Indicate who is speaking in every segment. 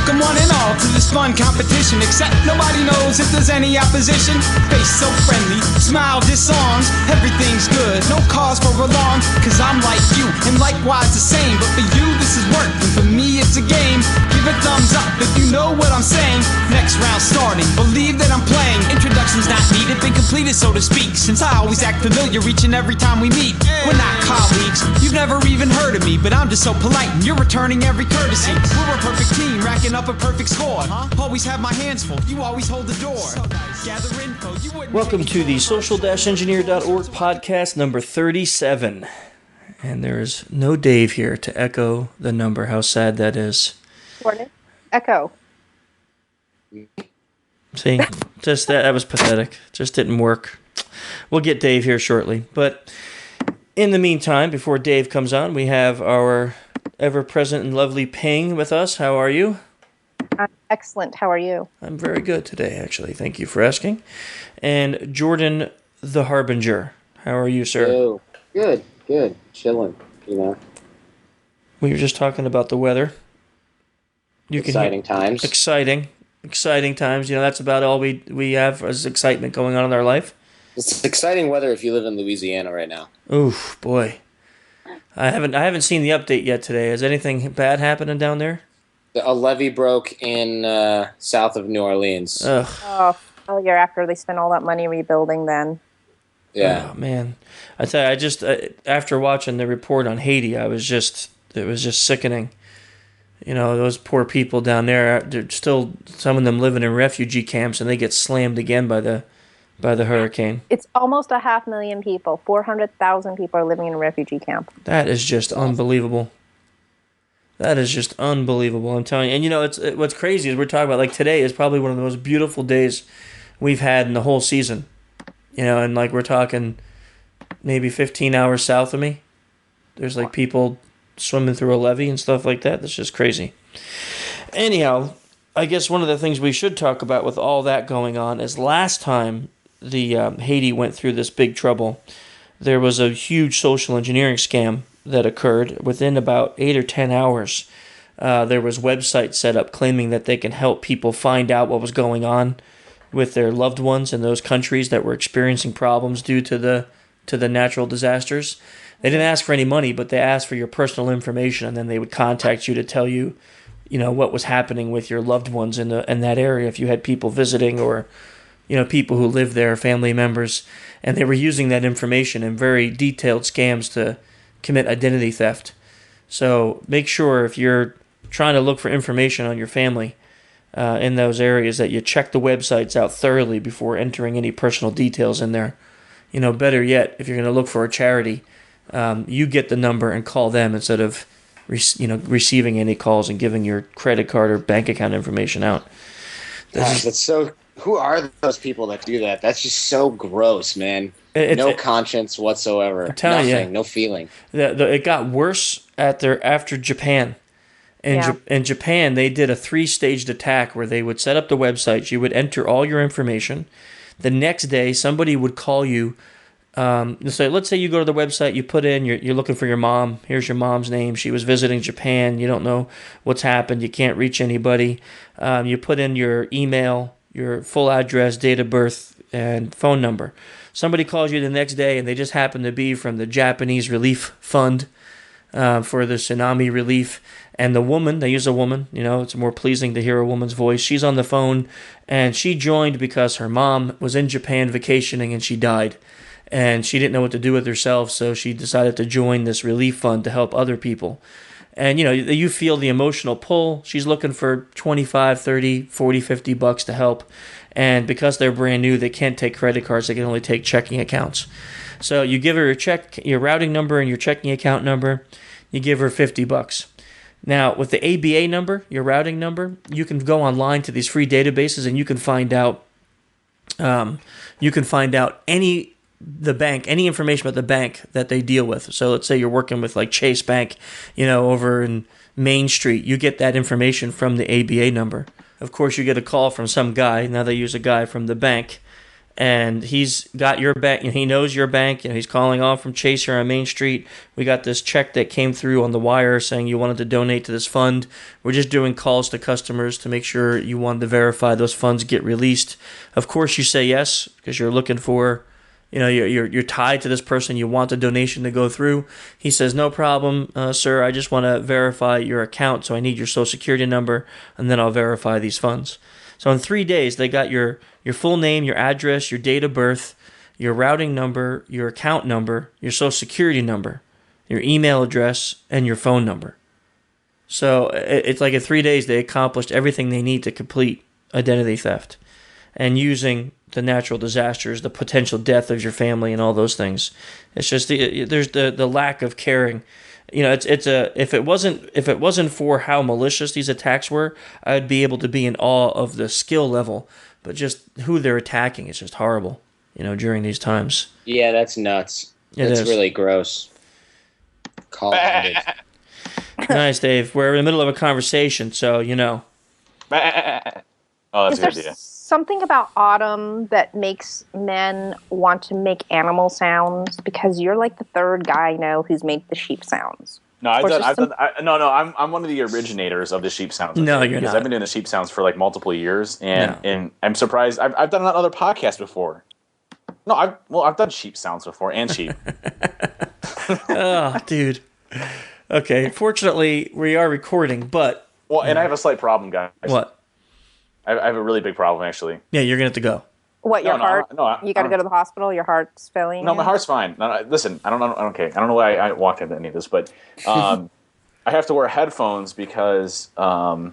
Speaker 1: Welcome one and all to this fun competition, except nobody knows if there's any opposition. Face so friendly, smile disarms, everything's good, no cause for alarm. Cause I'm like you, and likewise the same. But for you this is work, and for me it's a game. Give a thumbs up if you know what I'm saying. Next round starting, believe that I'm playing. Introduction's not needed, been completed so to speak, since I always act familiar each and every time we meet. We're not colleagues, you've never even heard of me, but I'm just so polite and you're returning every courtesy. We're a perfect team, racking up a perfect score. Always have my hands full, you always hold the door. Gather info, you wouldn't.
Speaker 2: Welcome to the social-engineer.org podcast number 37. And there is no Dave here to echo the number. How sad that is.
Speaker 3: Morning. Echo.
Speaker 2: See, just that was pathetic. Just didn't work. We'll get Dave here shortly. But in the meantime, before Dave comes on, we have our ever-present and lovely Ping with us. How are you?
Speaker 3: I'm excellent. How are you?
Speaker 2: I'm very good today, actually. Thank you for asking. And Jordan the Harbinger. How are you, sir?
Speaker 4: Oh, good. Chilling, you know.
Speaker 2: We were just talking about the weather.
Speaker 4: Exciting times.
Speaker 2: Exciting times. You know, that's about all we have as excitement going on in our life.
Speaker 4: It's exciting weather if you live in Louisiana right now.
Speaker 2: Oof, boy. I haven't seen the update yet today. Is anything bad happening down there?
Speaker 4: A levee broke in south of New Orleans.
Speaker 2: Ugh.
Speaker 3: Oh, failure after they spent all that money rebuilding then.
Speaker 4: Yeah.
Speaker 2: Oh, man. I tell you, I just after watching the report on Haiti, it was just sickening. You know, those poor people down there, they're still, some of them living in refugee camps, and they get slammed again by the hurricane.
Speaker 3: It's almost 500,000 people. 400,000 people are living in a refugee camp.
Speaker 2: That is just unbelievable. That is just unbelievable, I'm telling you. And you know, what's crazy is we're talking about, like, today is probably one of the most beautiful days we've had in the whole season. You know, and like we're talking maybe 15 hours south of me. There's like people swimming through a levee and stuff like that. That's just crazy. Anyhow, I guess one of the things we should talk about with all that going on is last time the Haiti went through this big trouble, there was a huge social engineering scam that occurred within about 8 or 10 hours. There was websites set up claiming that they can help people find out what was going on with their loved ones in those countries that were experiencing problems due to the natural disasters. They didn't ask for any money, but they asked for your personal information, and then they would contact you to tell you, you know, what was happening with your loved ones in that area. If you had people visiting or, you know, people who lived there, family members, and they were using that information in very detailed scams to commit identity theft. So make sure if you're trying to look for information on your family in those areas that you check the websites out thoroughly before entering any personal details in there. You know, better yet, if you're going to look for a charity, you get the number and call them instead of receiving any calls and giving your credit card or bank account information out.
Speaker 4: That's so. Who are those people that do that? That's just so gross, man. No conscience whatsoever. I'm telling you, no feeling.
Speaker 2: It got worse after Japan. In Japan, they did a 3-staged attack where they would set up the website. You would enter all your information. The next day, somebody would call you. Let's say you go to the website, you put in, you're looking for your mom. Here's your mom's name. She was visiting Japan. You don't know what's happened. You can't reach anybody. You put in your email, your full address, date of birth, and phone number. Somebody calls you the next day, and they just happen to be from the Japanese Relief Fund for the tsunami relief. And the woman, they use a woman, you know, it's more pleasing to hear a woman's voice. She's on the phone, and she joined because her mom was in Japan vacationing, and she died. And she didn't know what to do with herself, so she decided to join this relief fund to help other people. And, you know, you feel the emotional pull. She's looking for 25, 30, 40, 50 bucks to help. And because they're brand new, they can't take credit cards. They can only take checking accounts. So you give her your routing number and your checking account number. You give her 50 bucks. Now, with the ABA number, your routing number, you can go online to these free databases and you can find out any information about the bank that they deal with. So let's say you're working with like Chase Bank, you know, over in Main Street. You get that information from the ABA number. Of course, you get a call from some guy. Now they use a guy from the bank. and he's got your bank. He knows your bank. He's calling off from Chase here on Main Street. We got this check that came through on the wire saying you wanted to donate to this fund. We're just doing calls to customers to make sure you wanted to verify those funds get released. Of course, you say yes because you're looking for, you're tied to this person. You want the donation to go through. He says, no problem, sir. I just want to verify your account, so I need your Social Security number, and then I'll verify these funds. So in 3 days, they got your full name, your address, your date of birth, your routing number, your account number, your Social Security number, your email address, and your phone number. So it's like in 3 days, they accomplished everything they need to complete identity theft. And using the natural disasters, the potential death of your family, and all those things. It's just there's the lack of caring. If it wasn't for how malicious these attacks were, I'd be able to be in awe of the skill level. But just who they're attacking is just horrible, during these times.
Speaker 4: Yeah, that's nuts. It's really gross. Call it.
Speaker 2: Nice, Dave. We're in the middle of a conversation, so
Speaker 5: Oh, that's a good idea.
Speaker 3: Something about autumn that makes men want to make animal sounds? Because you're like the third guy I know who's made the sheep sounds.
Speaker 5: No, I'm one of the originators of the sheep sounds.
Speaker 2: No, you're
Speaker 5: because
Speaker 2: not.
Speaker 5: I've been doing the sheep sounds for like multiple years, and I'm surprised. I've done another podcast before. No, I've done sheep sounds before and sheep.
Speaker 2: Oh, dude. Okay, fortunately we are recording, but
Speaker 5: and I have a slight problem, guys.
Speaker 2: What?
Speaker 5: I have a really big problem, actually.
Speaker 2: Yeah, you're gonna have to go.
Speaker 3: What, your heart?
Speaker 5: No,
Speaker 3: you got to go to the hospital? Your heart's failing?
Speaker 5: No, my heart's fine. No, listen, I don't know why I walked into any of this, but I have to wear headphones because of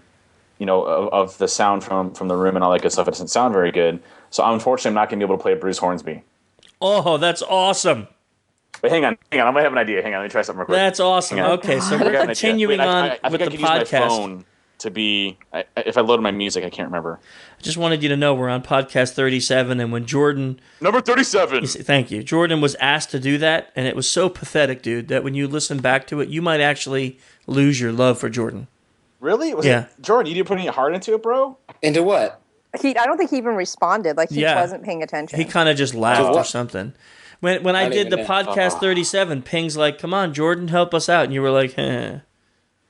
Speaker 5: the sound from the room and all that good stuff. It doesn't sound very good. So unfortunately, I'm not going to be able to play Bruce Hornsby.
Speaker 2: Oh, that's awesome.
Speaker 5: But hang on. I might have an idea. Hang on, let me try something real quick.
Speaker 2: That's awesome. Okay, so we're continuing on with the podcast.
Speaker 5: Use my phone to be, if I loaded my music, I can't remember.
Speaker 2: I just wanted you to know we're on podcast 37, and when Jordan...
Speaker 5: Number 37!
Speaker 2: Thank you. Jordan was asked to do that, and it was so pathetic, dude, that when you listen back to it, you might actually lose your love for Jordan.
Speaker 5: Really? Jordan, you didn't put any heart into it, bro?
Speaker 4: Into what?
Speaker 3: I don't think he even responded. Like, he wasn't paying attention.
Speaker 2: He kind of just laughed or something. When I did the podcast 37, Ping's like, come on, Jordan, help us out. And you were like, eh.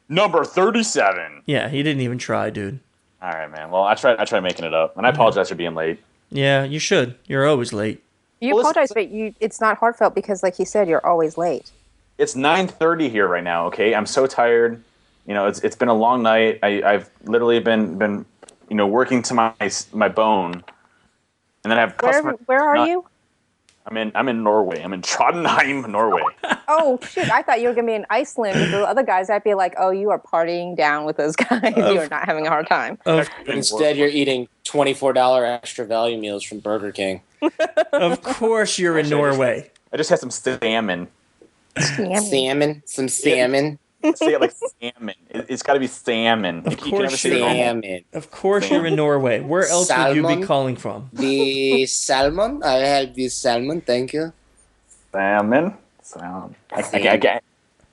Speaker 5: Number 37.
Speaker 2: Yeah, he didn't even try, dude.
Speaker 5: All right, man. Well, I tried making it up, and I apologize for being late.
Speaker 2: Yeah, you should. You're always late.
Speaker 3: You apologize, but it's not heartfelt because, like you said, you're always late.
Speaker 5: It's 9:30 here right now. Okay, I'm so tired. It's been a long night. I've literally been working to my bone, and then I have customers.
Speaker 3: Where are you?
Speaker 5: I'm in Norway. I'm in Trondheim, Norway.
Speaker 3: Oh, shoot. I thought you were going to be in Iceland with the other guys. I'd be like, oh, you are partying down with those guys. You are not having a hard time.
Speaker 4: Instead, you're eating $24 extra value meals from Burger King.
Speaker 2: Of course you're in Norway.
Speaker 5: I just had some salmon.
Speaker 4: Salmon? Some salmon?
Speaker 5: Say it like salmon. It's got to be salmon.
Speaker 2: Of course,
Speaker 4: salmon.
Speaker 2: Of course, you're in Norway. Where else would you be calling from?
Speaker 4: The salmon. I have the salmon. Thank you.
Speaker 5: Salmon. I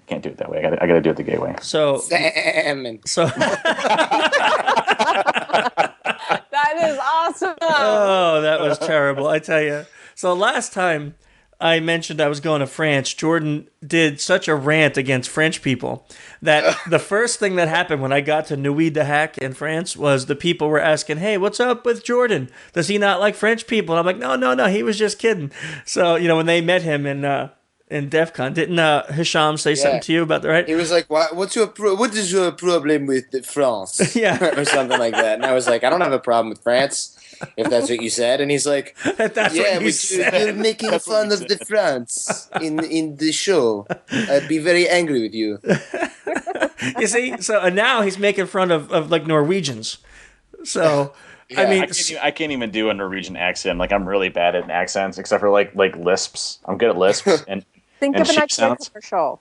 Speaker 5: can't do it that way. I got to do it the gay way.
Speaker 2: So
Speaker 4: salmon.
Speaker 2: So
Speaker 3: that is awesome.
Speaker 2: Oh, that was terrible. I tell you. So last time I mentioned I was going to France, Jordan did such a rant against French people that the first thing that happened when I got to Nuit de Hack in France was the people were asking, hey, what's up with Jordan? Does he not like French people? And I'm like, no, he was just kidding. So, when they met him in Defcon, didn't Hisham say something to you about that, right?
Speaker 4: He was like, what is your problem with France?
Speaker 2: Yeah.
Speaker 4: Or something like that. And I was like, I don't have a problem with France. If that's what you said. And he's like, you're making fun of the France in the show. I'd be very angry with you.
Speaker 2: You see? So now he's making fun of like Norwegians. So, I mean...
Speaker 5: I can't even do a Norwegian accent. Like, I'm really bad at accents, except for like lisps. I'm good at lisps. And
Speaker 3: Think of an IKEA commercial.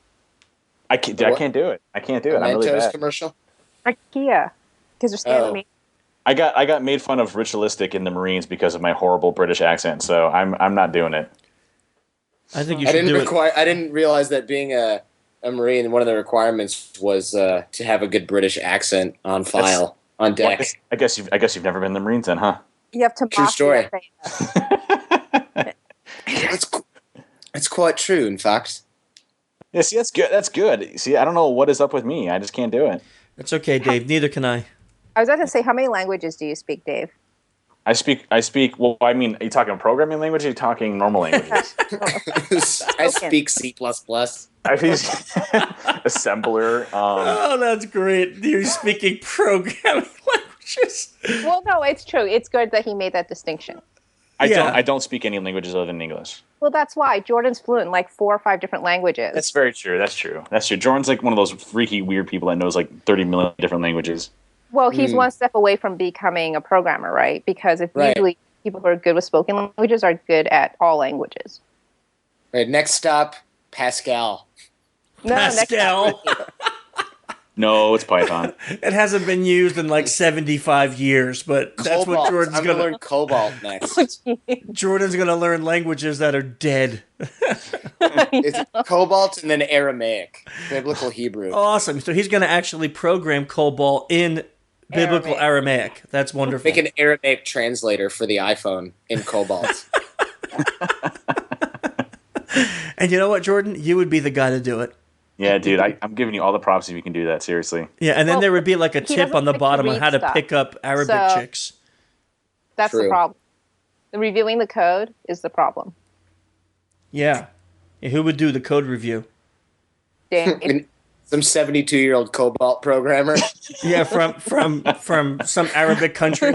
Speaker 5: I can't do it. I'm really bad.
Speaker 4: Commercial?
Speaker 3: IKEA. Because they're scared of me.
Speaker 5: I got made fun of ritualistic in the Marines because of my horrible British accent, so I'm not doing it.
Speaker 2: I think you should do it.
Speaker 4: I didn't realize that being a Marine, one of the requirements was to have a good British accent on file, on deck.
Speaker 5: Well, I guess you've never been in the Marines then, huh?
Speaker 3: You have to
Speaker 4: True story. That's quite true, in fact.
Speaker 5: Yeah, see, that's good. That's good. See, I don't know what is up with me. I just can't do it.
Speaker 2: It's okay, Dave. Neither can I.
Speaker 3: I was about to say, how many languages do you speak, Dave?
Speaker 5: I speak. Well, I mean, are you talking programming language? Or are you talking normal languages?
Speaker 4: I speak C++.
Speaker 5: I speak assembler.
Speaker 2: Oh, that's great. You're speaking programming languages.
Speaker 3: Well, no, it's true. It's good that he made that distinction.
Speaker 5: I don't speak any languages other than English.
Speaker 3: Well, that's why Jordan's fluent in like 4 or 5 different languages.
Speaker 5: That's very true. That's true. Jordan's like one of those freaky, weird people that knows like 30 million different languages.
Speaker 3: Well, he's one step away from becoming a programmer, right? Because usually people who are good with spoken languages are good at all languages.
Speaker 4: Right, next stop, Pascal.
Speaker 3: No,
Speaker 2: Pascal.
Speaker 5: No, it's Python.
Speaker 2: It hasn't been used in like 75 years, but that's what Jordan's
Speaker 4: going to learn Cobalt next.
Speaker 2: Jordan's going to learn languages that are dead.
Speaker 4: It's Cobalt and then Aramaic, Biblical Hebrew.
Speaker 2: Awesome. So he's going to actually program Cobalt in Biblical Aramaic. That's wonderful.
Speaker 4: Make an Aramaic translator for the iPhone in Cobalt.
Speaker 2: And you know what, Jordan? You would be the guy to do it.
Speaker 5: Yeah, dude, I'm giving you all the props if you can do that, seriously.
Speaker 2: Yeah, and then there would be like a tip on the bottom on how to pick up Arabic chicks.
Speaker 3: That's the problem. The reviewing the code is the problem.
Speaker 2: Yeah. Who would do the code review?
Speaker 3: Dave.
Speaker 4: Some 72-year-old Cobalt programmer.
Speaker 2: Yeah, from some Arabic country.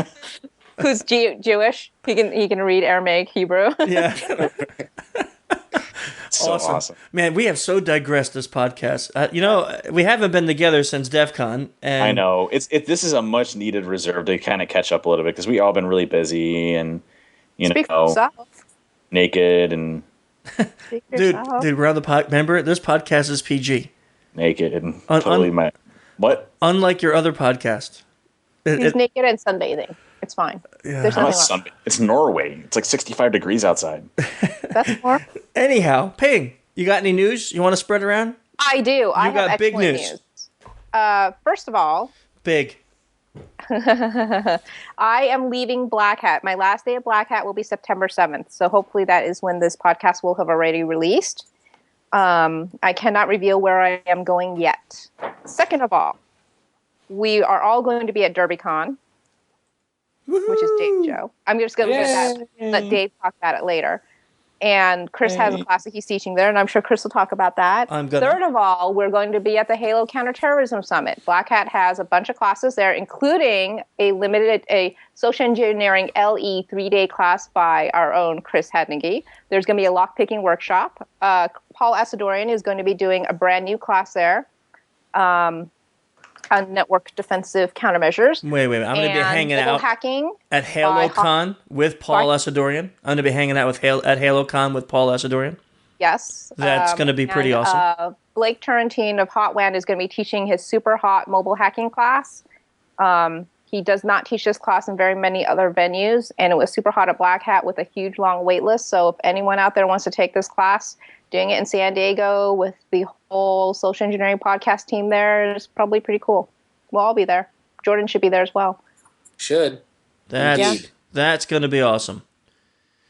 Speaker 3: Who's Jewish. He can read Aramaic, Hebrew.
Speaker 2: Yeah.
Speaker 5: So awesome.
Speaker 2: Man, we have so digressed this podcast. We haven't been together since Defcon. And
Speaker 5: I know. This is a much needed reserve to kind of catch up a little bit because we all been really busy and
Speaker 3: Speak for yourself.
Speaker 5: Naked and
Speaker 2: dude, we're on the pod. Remember, this podcast is PG.
Speaker 5: Naked and totally what?
Speaker 2: Unlike your other podcast.
Speaker 3: He's naked and sunbathing. It's fine.
Speaker 2: Yeah.
Speaker 3: There's nothing wrong.
Speaker 5: It's Norway. It's like 65 degrees outside.
Speaker 3: That's more.
Speaker 2: Anyhow, Ping, you got any news you want to spread around?
Speaker 3: I do. I have
Speaker 2: big
Speaker 3: excellent
Speaker 2: news.
Speaker 3: First of all,
Speaker 2: big.
Speaker 3: I am leaving Black Hat. My last day at Black Hat will be September 7th. So hopefully that is when this podcast will have already released. I cannot reveal where I am going yet. Second of all, we are all going to be at DerbyCon.
Speaker 2: Woo-hoo!
Speaker 3: Which is Dave's show. I'm just going to let Dave talk about it later. And Chris has a class that he's teaching there, and I'm sure Chris will talk about that. Third of all, we're going to be at the Halo Counterterrorism Summit. Black Hat has a bunch of classes there, including a social engineering LE 3-day class by our own Chris Hadnigy. There's going to be a lockpicking workshop. Paul Asadorian is going to be doing a brand new class there. On network defensive countermeasures.
Speaker 2: Wait. I'm going to be hanging out at HaloCon with Paul Asadorian. I'm going to be hanging out at HaloCon with Paul Asadorian.
Speaker 3: Yes.
Speaker 2: That's going to be pretty awesome.
Speaker 3: Blake Turrentine of Hotwand is going to be teaching his super hot mobile hacking class. He does not teach this class in very many other venues, and it was super hot at Black Hat with a huge long wait list. So if anyone out there wants to take this class, doing it in San Diego with the whole social engineering podcast team there is probably pretty cool. We'll all be there. Jordan should be there as well.
Speaker 4: Should.
Speaker 2: That's going to be awesome.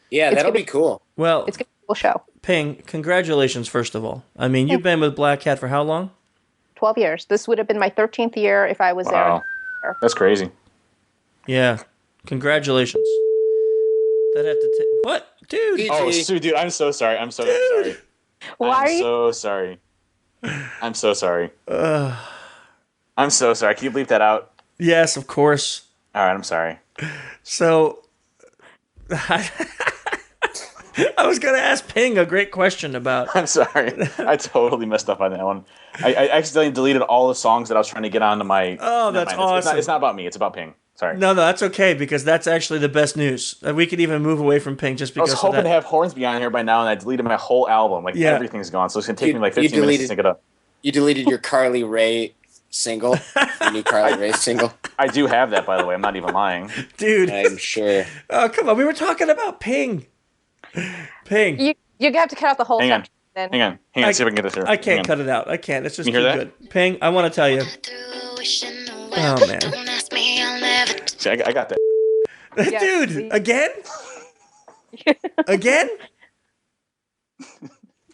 Speaker 4: Yeah, that'll be cool.
Speaker 2: Well,
Speaker 3: it's going to be a cool show.
Speaker 2: Ping, congratulations, first of all. I mean, you've been with Black Hat for how long? 12
Speaker 3: years. This would have been my 13th year if I was there.
Speaker 5: That's crazy.
Speaker 2: Yeah. Congratulations. That had to take... What? Dude.
Speaker 5: Oh, dude, I'm so sorry. I'm so sorry.
Speaker 3: Why are you...
Speaker 5: so sorry. I'm so sorry. I'm so sorry. Can you bleep that out?
Speaker 2: Yes, of course.
Speaker 5: All right, I'm sorry.
Speaker 2: So... I was going to ask Ping a great question about...
Speaker 5: I'm sorry. I totally messed up on that one. I accidentally deleted all the songs that I was trying to get onto my...
Speaker 2: Oh, that's awesome.
Speaker 5: It's not about me. It's about Ping. Sorry.
Speaker 2: No, that's okay, because that's actually the best news. We could even move away from Ping just because
Speaker 5: I was hoping to have Hornsby on here by now, and I deleted my whole album. Everything's gone, so it's going to take me like 15 minutes to sync it up.
Speaker 4: You deleted your Carly Rae single? Your new Carly Rae single?
Speaker 5: I do have that, by the way. I'm not even lying.
Speaker 2: Dude.
Speaker 4: I'm sure.
Speaker 2: Oh, come on. We were talking about Ping. Ping.
Speaker 3: You have to cut out the whole
Speaker 5: Hang on.
Speaker 3: Then.
Speaker 5: Hang on. See if I can get this here.
Speaker 2: I can't cut it out. I can't. It's just too good. Ping, I want to tell you. Oh, man.
Speaker 5: See, I got that.
Speaker 2: Dude, again? Again?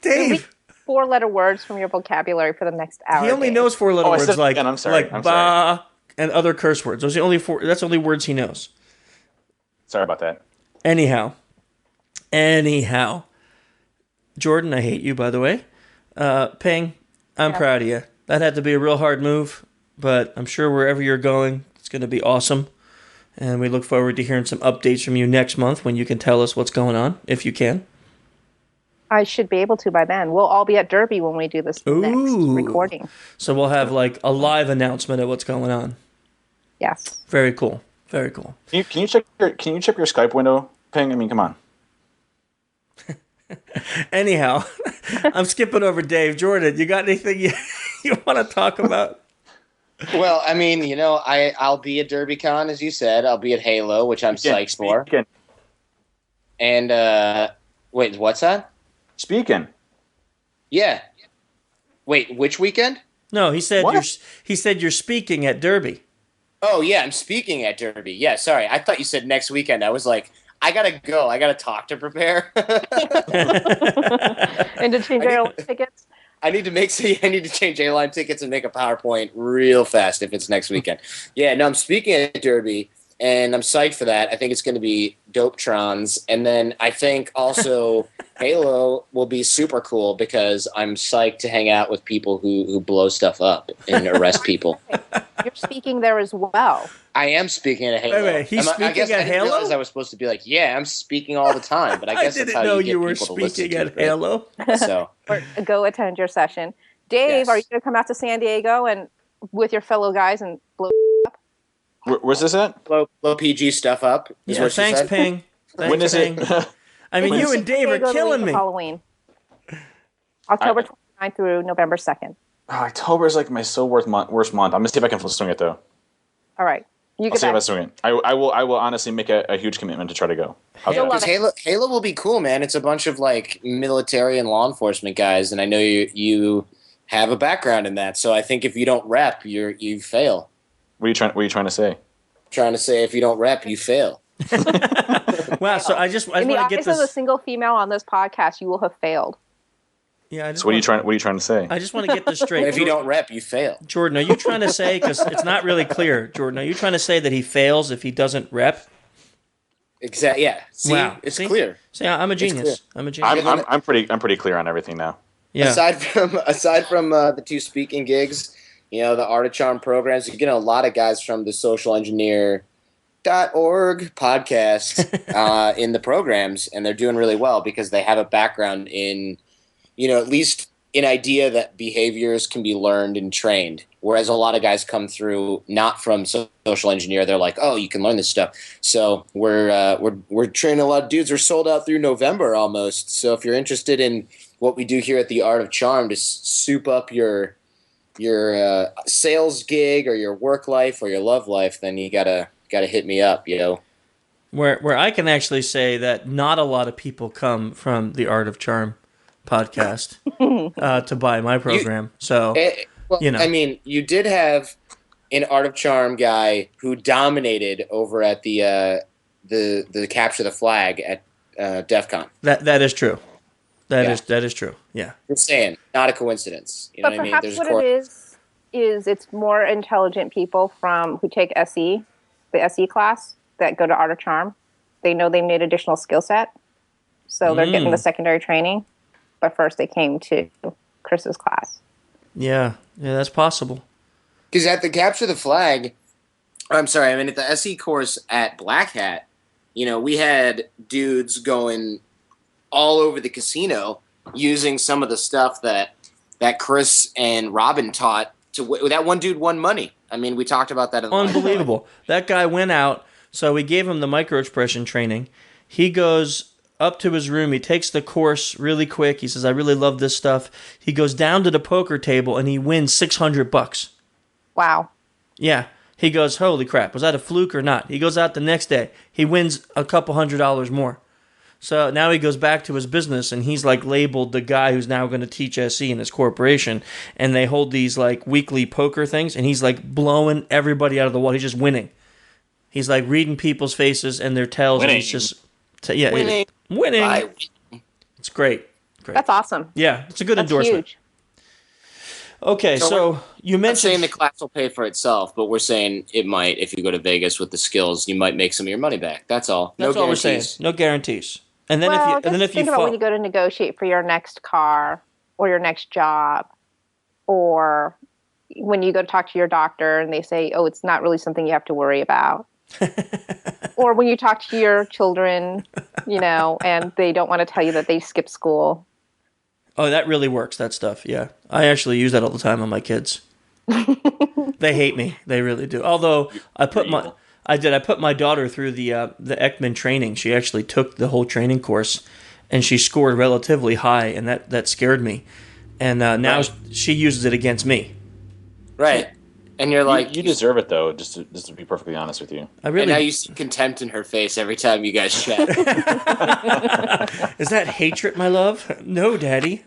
Speaker 2: Dave.
Speaker 3: 4-letter words from your vocabulary for the next hour.
Speaker 2: He only knows 4-letter words like
Speaker 5: I'm sorry.
Speaker 2: Bah and other curse words. Those are the only four. That's the only words he knows.
Speaker 5: Sorry about that.
Speaker 2: Anyhow, Jordan, I hate you, by the way. Ping, I'm proud of you. That had to be a real hard move, but I'm sure wherever you're going, it's going to be awesome. And we look forward to hearing some updates from you next month when you can tell us what's going on, if you can.
Speaker 3: I should be able to by then. We'll all be at Derby when we do this next recording.
Speaker 2: So we'll have like a live announcement of what's going on.
Speaker 3: Yes.
Speaker 2: Very cool. Very cool.
Speaker 5: Can you check your Skype window, Ping? I mean, come on.
Speaker 2: Anyhow, I'm skipping over Dave. Jordan, you got anything you want to talk about?
Speaker 4: Well, I mean, I'll be at DerbyCon, as you said. I'll be at Halo, which I'm psyched for. And, wait, what's that?
Speaker 5: Speaking.
Speaker 4: Yeah. Wait, which weekend?
Speaker 2: No, he said you're speaking at Derby.
Speaker 4: Oh, yeah, I'm speaking at Derby. Yeah, sorry. I thought you said next weekend. I was like, I gotta go. I gotta talk to prepare.
Speaker 3: And to change airline tickets?
Speaker 4: I need to change airline tickets and make a PowerPoint real fast if it's next weekend. Yeah, no, I'm speaking at Derby, and I'm psyched for that. I think it's going to be Dopetrons. And then I think also Halo will be super cool because I'm psyched to hang out with people who blow stuff up and arrest people.
Speaker 3: You're speaking there as well.
Speaker 4: I am speaking at Halo.
Speaker 2: Wait, he's speaking at Halo? I didn't
Speaker 4: realize I was supposed to be like, yeah, I'm speaking all the time. But I guess that's how you get people to listen to it.
Speaker 2: Halo.
Speaker 4: So
Speaker 3: or go attend your session. Dave, are you going to come out to San Diego and with your fellow guys and blow up?
Speaker 5: Where's this at?
Speaker 4: Blow PG stuff up.
Speaker 2: Yeah, thanks, Ping.
Speaker 5: When is it?
Speaker 2: I mean, you and Dave are killing me.
Speaker 3: Halloween. October 29th through November 2nd.
Speaker 5: Oh, October is like my worst month. I'm going to see if I can swing it, though.
Speaker 3: All right.
Speaker 5: I'll see if I swing it. I will honestly make a huge commitment to try to go.
Speaker 4: Because Halo will be cool, man. It's a bunch of like military and law enforcement guys, and I know you have a background in that. So I think if you don't rep, you fail.
Speaker 5: What are you trying to say?
Speaker 4: Trying to say if you don't rep, you fail.
Speaker 2: Wow. So I just want to get this.
Speaker 3: In the eyes of a single female on this podcast, you will have failed.
Speaker 2: Yeah.
Speaker 5: So what are you trying to say?
Speaker 2: I just want to get this straight.
Speaker 4: If you don't rep, you fail.
Speaker 2: Jordan, are you trying to say, because it's not really clear, Jordan, are you trying to say that he fails if he doesn't rep?
Speaker 4: Exactly. Yeah. See,
Speaker 2: wow.
Speaker 4: It's clear.
Speaker 2: See, I'm a genius. I'm
Speaker 5: pretty clear on everything now.
Speaker 2: Yeah.
Speaker 4: Aside from the two speaking gigs, the Art of Charm programs, you get a lot of guys from the socialengineer.org podcast in the programs, and they're doing really well because they have a background in at least an idea that behaviors can be learned and trained. Whereas a lot of guys come through not from social engineer, they're like, oh, you can learn this stuff. So we're training a lot of dudes. We're sold out through November almost. So if you're interested in what we do here at the Art of Charm to soup up your sales gig or your work life or your love life, then you gotta hit me up,
Speaker 2: Where I can actually say that not a lot of people come from the Art of Charm podcast to buy my program.
Speaker 4: I mean, you did have an Art of Charm guy who dominated over at the Capture the Flag at Defcon.
Speaker 2: That is true. That is true. Yeah.
Speaker 4: Just saying, not a coincidence. You know what I mean?
Speaker 3: Perhaps what it is it's more intelligent people who take the SE class that go to Art of Charm. They know they need additional skill set, so they're getting the secondary training. But first, they came to Chris's class.
Speaker 2: Yeah, that's possible.
Speaker 4: Because at the Capture the Flag, at the SE course at Black Hat, we had dudes going all over the casino using some of the stuff that Chris and Robin taught. That one dude won money. I mean, we talked about that.
Speaker 2: Unbelievable. That guy went out, so we gave him the microexpression training. He goes up to his room. He takes the course really quick. He says, I really love this stuff. He goes down to the poker table, and he wins $600.
Speaker 3: Wow.
Speaker 2: Yeah. He goes, holy crap, was that a fluke or not? He goes out the next day. He wins a couple $100 more. So now he goes back to his business, and he's like labeled the guy who's now going to teach SE in his corporation. And they hold these like weekly poker things, and he's like blowing everybody out of the water. He's just winning. He's like reading people's faces and their tells. Winning. And he's just winning. It's great. Great.
Speaker 3: That's awesome.
Speaker 2: Yeah, it's a good endorsement.
Speaker 3: Huge.
Speaker 2: Okay, so you mentioned...
Speaker 4: I'm saying the class will pay for itself, but we're saying it might, if you go to Vegas with the skills, you might make some of your money back. That's all.
Speaker 2: That's all we're saying. No guarantees. And then if you
Speaker 3: think about when you go to negotiate for your next car or your next job, or when you go to talk to your doctor and they say, oh, it's not really something you have to worry about. Or when you talk to your children, and they don't want to tell you that they skipped school.
Speaker 2: Oh, that really works, that stuff, yeah. I actually use that all the time on my kids. They hate me. They really do. Although I put my daughter through the Ekman training. She actually took the whole training course, and she scored relatively high, and that scared me. And now she uses it against me.
Speaker 4: Right. And you're like...
Speaker 5: You deserve it, though, just to be perfectly honest with you.
Speaker 4: And now you see contempt in her face every time you guys chat.
Speaker 2: Is that hatred, my love? No, Daddy.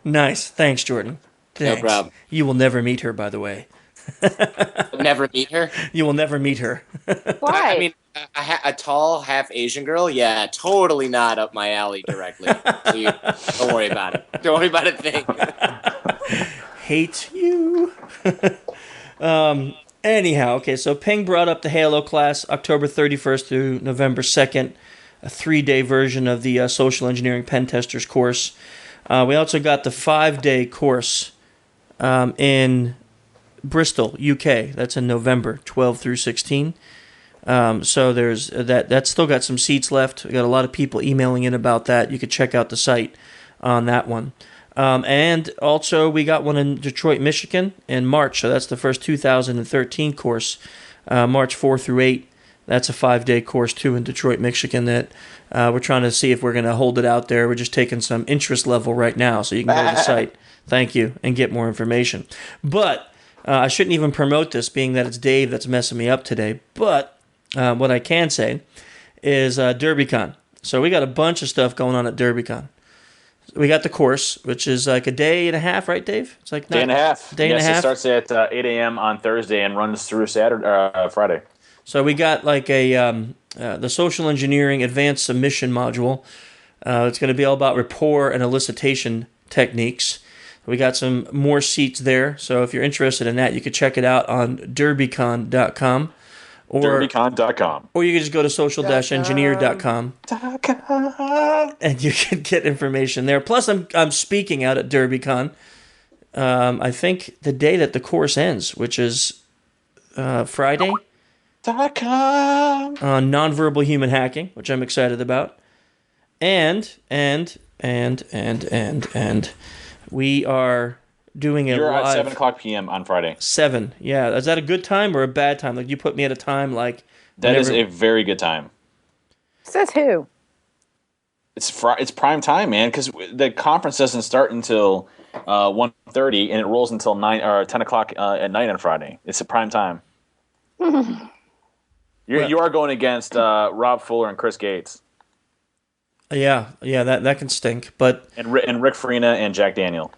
Speaker 2: Nice. Thanks, Jordan. Thanks.
Speaker 4: No problem.
Speaker 2: You will never meet her, by the way.
Speaker 4: Never meet her?
Speaker 2: You will never meet her.
Speaker 3: Why?
Speaker 4: I mean, a tall, half Asian girl? Yeah, totally not up my alley directly. So don't worry about it. Don't worry about a thing.
Speaker 2: Hate you. Anyhow, okay, so Ping brought up the Halo class October 31st through November 2nd, a 3-day version of the Social Engineering Pen Testers course. We also got the 5-day course in Bristol, UK. That's in November 12 through 16. So there's that's still got some seats left. We got a lot of people emailing in about that. You could check out the site on that one. And also we got one in Detroit, Michigan in March. So that's the first 2013 course, March 4 through 8. That's a 5-day course too in Detroit, Michigan that we're trying to see if we're going to hold it out there. We're just taking some interest level right now. So you can go to the site. Thank you. And get more information. But I shouldn't even promote this being that it's Dave that's messing me up today. But what I can say is DerbyCon. So we got a bunch of stuff going on at DerbyCon. We got the course, which is like a day and a half, right, Dave? It's like
Speaker 5: day and a half.
Speaker 2: Day and a half.
Speaker 5: It starts at 8 a.m. on Thursday and runs through Friday.
Speaker 2: So we got like the social engineering advanced submission module. It's going to be all about rapport and elicitation techniques. We got some more seats there. So if you're interested in that, you could check it out on derbycon.com.
Speaker 5: Derbycon.com.
Speaker 2: Or you can just go to social-engineer.com. And you can get information there. Plus, I'm speaking out at DerbyCon. I think the day that the course ends, which is Friday.
Speaker 5: .com.
Speaker 2: On nonverbal human hacking, which I'm excited about. And we are doing it live.
Speaker 5: You're at 7 o'clock p.m. on Friday.
Speaker 2: 7, yeah. Is that a good time or a bad time? Like, you put me at a time like...
Speaker 5: That is a very good time.
Speaker 3: Says who?
Speaker 5: It's prime time, man, because the conference doesn't start until 1:30, and it rolls until 9 or 10 o'clock at night on Friday. It's a prime time. You are going against Rob Fuller and Chris Gates.
Speaker 2: Yeah, that can stink. But
Speaker 5: and Rick Farina and Jack Daniel.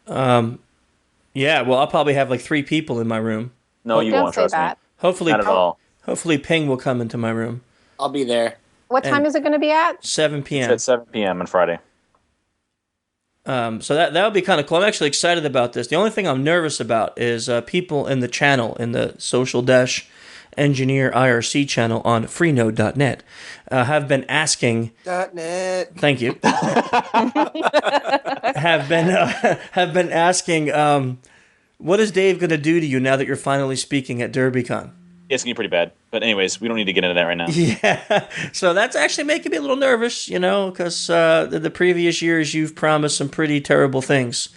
Speaker 2: Yeah, well, I'll probably have like 3 people in my room.
Speaker 5: No, you won't, trust me.
Speaker 2: Hopefully,
Speaker 5: not at all.
Speaker 2: Hopefully Ping will come into my room.
Speaker 4: I'll be there.
Speaker 3: What time is it going to be at?
Speaker 2: 7 p.m.
Speaker 5: It's at 7 p.m. on Friday.
Speaker 2: So that'll be kind of cool. I'm actually excited about this. The only thing I'm nervous about is people in the channel, in the Social-Engineer IRC channel on freenode.net, have been asking...
Speaker 4: .net.
Speaker 2: Thank you. have been asking, what is Dave going to do to you now that you're finally speaking at DerbyCon?
Speaker 5: It's going to be pretty bad. But anyways, we don't need to get into that right now.
Speaker 2: Yeah. So that's actually making me a little nervous, because the previous years you've promised some pretty terrible things.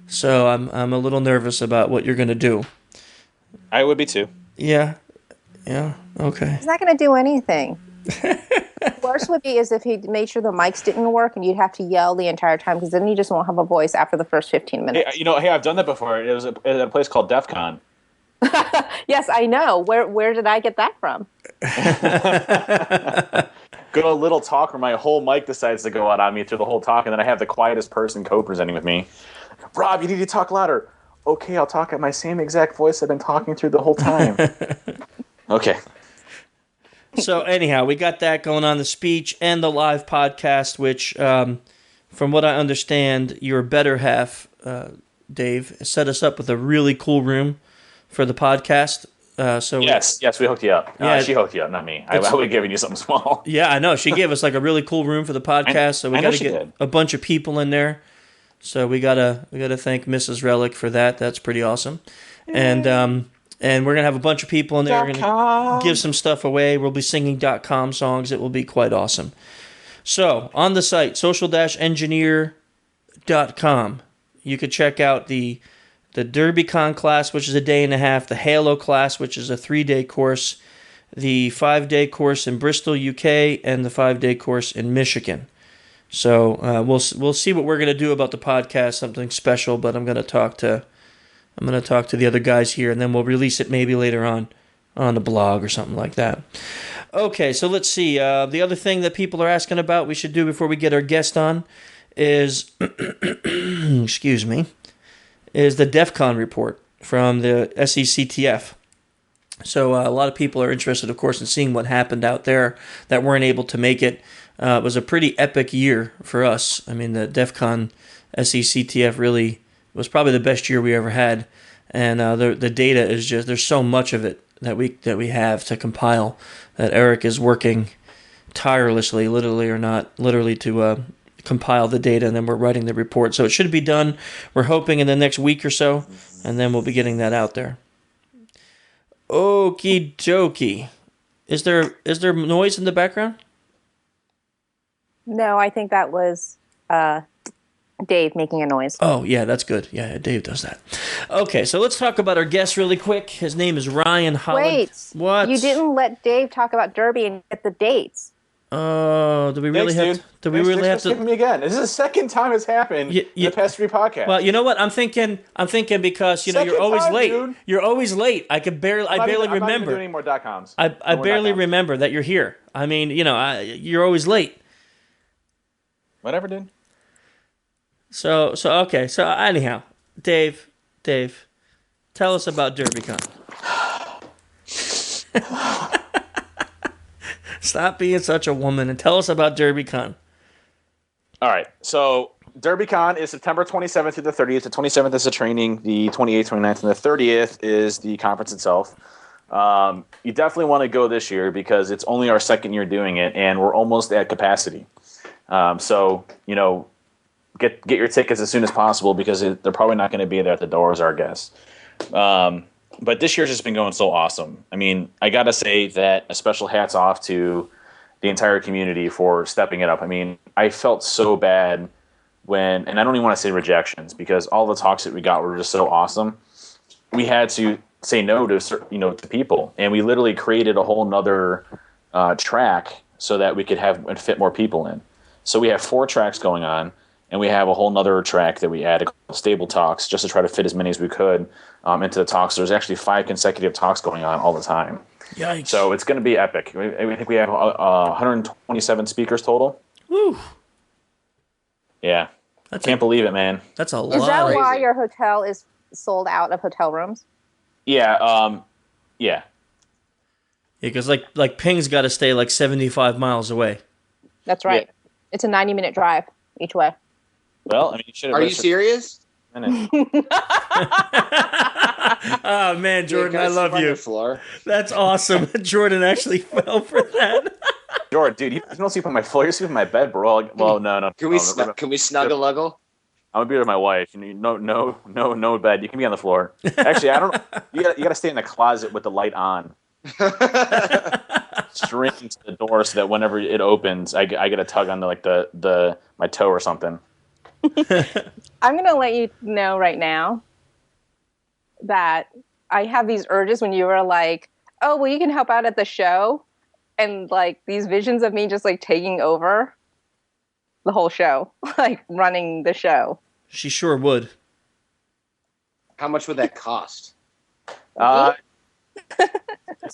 Speaker 2: So I'm a little nervous about what you're going to do.
Speaker 5: I would be too.
Speaker 2: Yeah. Yeah. Okay.
Speaker 3: He's not going to do anything. Worst would be is if he made sure the mics didn't work and you'd have to yell the entire time, because then you just won't have a voice after the first 15 minutes.
Speaker 5: Hey, I've done that before. It was at a place called Defcon.
Speaker 3: Yes, I know. Where did I get that from?
Speaker 5: Go to a little talk where my whole mic decides to go out on me through the whole talk, and then I have the quietest person co-presenting with me. Rob, you need to talk louder. Okay, I'll talk at my same exact voice I've been talking through the whole time. Okay.
Speaker 2: So anyhow, we got that going on, the speech and the live podcast, which, from what I understand, your better half, Dave, set us up with a really cool room for the podcast.
Speaker 5: Yes, we hooked you up.
Speaker 2: Yeah,
Speaker 5: she hooked you up, not me. I would have given you something small.
Speaker 2: Yeah, I know. She gave us like a really cool room for the podcast, so we got to get a bunch of people in there. So we gotta thank Mrs. Relic for that. That's pretty awesome. And we're gonna have a bunch of people in there. We're gonna give some stuff away. We'll be singing .com songs. It will be quite awesome. So on the site, social-engineer.com, you could check out the DerbyCon class, which is a day and a half, the Halo class, which is a 3-day course, the 5-day course in Bristol, UK, and the 5-day course in Michigan. So we'll see what we're going to do about the podcast, something special, but I'm going to talk to the other guys here, and then we'll release it maybe later on the blog or something like that. Okay, so let's see. The other thing that people are asking about we should do before we get our guest on is, excuse me, is the Defcon report from the SECTF. So a lot of people are interested, of course, in seeing what happened out there that weren't able to make it. It was a pretty epic year for us. I mean, the Defcon SECTF really was probably the best year we ever had. And the data is just, there's so much of it that we have to compile that Eric is working tirelessly, literally or not literally, to compile the data, and then we're writing the report. So it should be done, we're hoping, in the next week or so, and then we'll be getting that out there. Okie dokie. Is there noise in the background?
Speaker 3: No, I think that was Dave making a noise.
Speaker 2: Oh, yeah, that's good. Yeah, Dave does that. Okay, so let's talk about our guest really quick. His name is Ryan Holland.
Speaker 3: Wait.
Speaker 2: What?
Speaker 3: You didn't let Dave talk about Derby and get the dates.
Speaker 2: Oh, do we really have to
Speaker 5: skip me again? This is the second time it's happened in the past 3 podcasts.
Speaker 2: Well, you know what? I'm thinking because you're always late. Dude. You're always late. I barely remember.
Speaker 5: I'm not even doing any more .coms.
Speaker 2: I barely remember that you're here. I mean, you're always late.
Speaker 5: Whatever, dude.
Speaker 2: So okay. So anyhow, Dave, tell us about DerbyCon. Stop being such a woman and tell us about DerbyCon.
Speaker 5: All right. So DerbyCon is September 27th through the 30th. The 27th is the training. The 28th, 29th, and the 30th is the conference itself. You definitely want to go this year because it's only our second year doing it, and we're almost at capacity. So get your tickets as soon as possible because they're probably not going to be there at the doors, our guess. But this year's just been going so awesome. I mean, I got to say that a special hats off to the entire community for stepping it up. I mean, I felt so bad and I don't even want to say rejections because all the talks that we got were just so awesome. We had to say no to people, and we literally created a whole nother track so that we could fit more people in. So we have 4 tracks going on. And we have a whole nother track that we added called Stable Talks just to try to fit as many as we could into the talks. So there's actually 5 consecutive talks going on all the time.
Speaker 2: Yikes.
Speaker 5: So it's going to be epic. I think we have 127 speakers total.
Speaker 2: Woo.
Speaker 5: Yeah. I can't believe it, man.
Speaker 2: That's a lot.
Speaker 3: Is that why your hotel is sold out of hotel rooms?
Speaker 5: Yeah. Yeah.
Speaker 2: Because like Ping's got to stay like 75 miles away.
Speaker 3: That's right. Yeah. It's a 90-minute drive each way.
Speaker 5: Well, I mean, you should have.
Speaker 4: Are you serious?
Speaker 2: Oh man, Jordan, I love you.
Speaker 4: Floor?
Speaker 2: That's awesome. Jordan actually fell for that.
Speaker 5: Jordan, dude, you don't sleep on my floor. You sleep on my bed, bro. Well, no.
Speaker 4: Can we snuggle-luggle?
Speaker 5: I'm gonna be with my wife. No bed. You can be on the floor. Actually, I don't. You gotta stay in the closet with the light on. String to the door so that whenever it opens, I get a tug on my toe or something.
Speaker 3: I'm gonna let you know right now that I have these urges when you were like, "Oh, well, you can help out at the show," and like these visions of me just like taking over the whole show, like running the show.
Speaker 2: She sure would.
Speaker 4: How much would that cost?
Speaker 5: To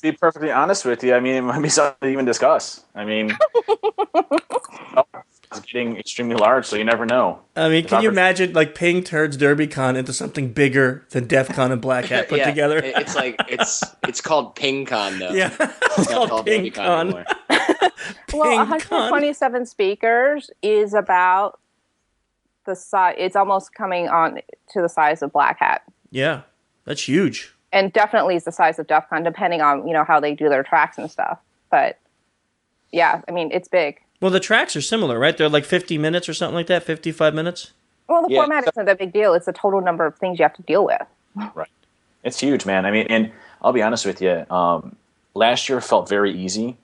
Speaker 5: be perfectly honest with you, I mean, it might be something to even discuss. I mean, getting extremely large, so you never know.
Speaker 2: I mean, can you imagine like paying Turds DerbyCon into something bigger than Defcon and Black Hat put together?
Speaker 4: It's like it's called PingCon though.
Speaker 2: Yeah, it's called PingCon.
Speaker 3: Well, 127 speakers is about the size. It's almost coming on to the size of Black Hat.
Speaker 2: Yeah, that's huge.
Speaker 3: And definitely is the size of DEF CON, depending on, how they do their tracks and stuff. But, yeah, I mean, it's big.
Speaker 2: Well, the tracks are similar, right? They're like 50 minutes or something like that, 55 minutes?
Speaker 3: Well, the format isn't a big deal. It's the total number of things you have to deal with.
Speaker 5: Right. It's huge, man. I mean, and I'll be honest with you, last year felt very easy.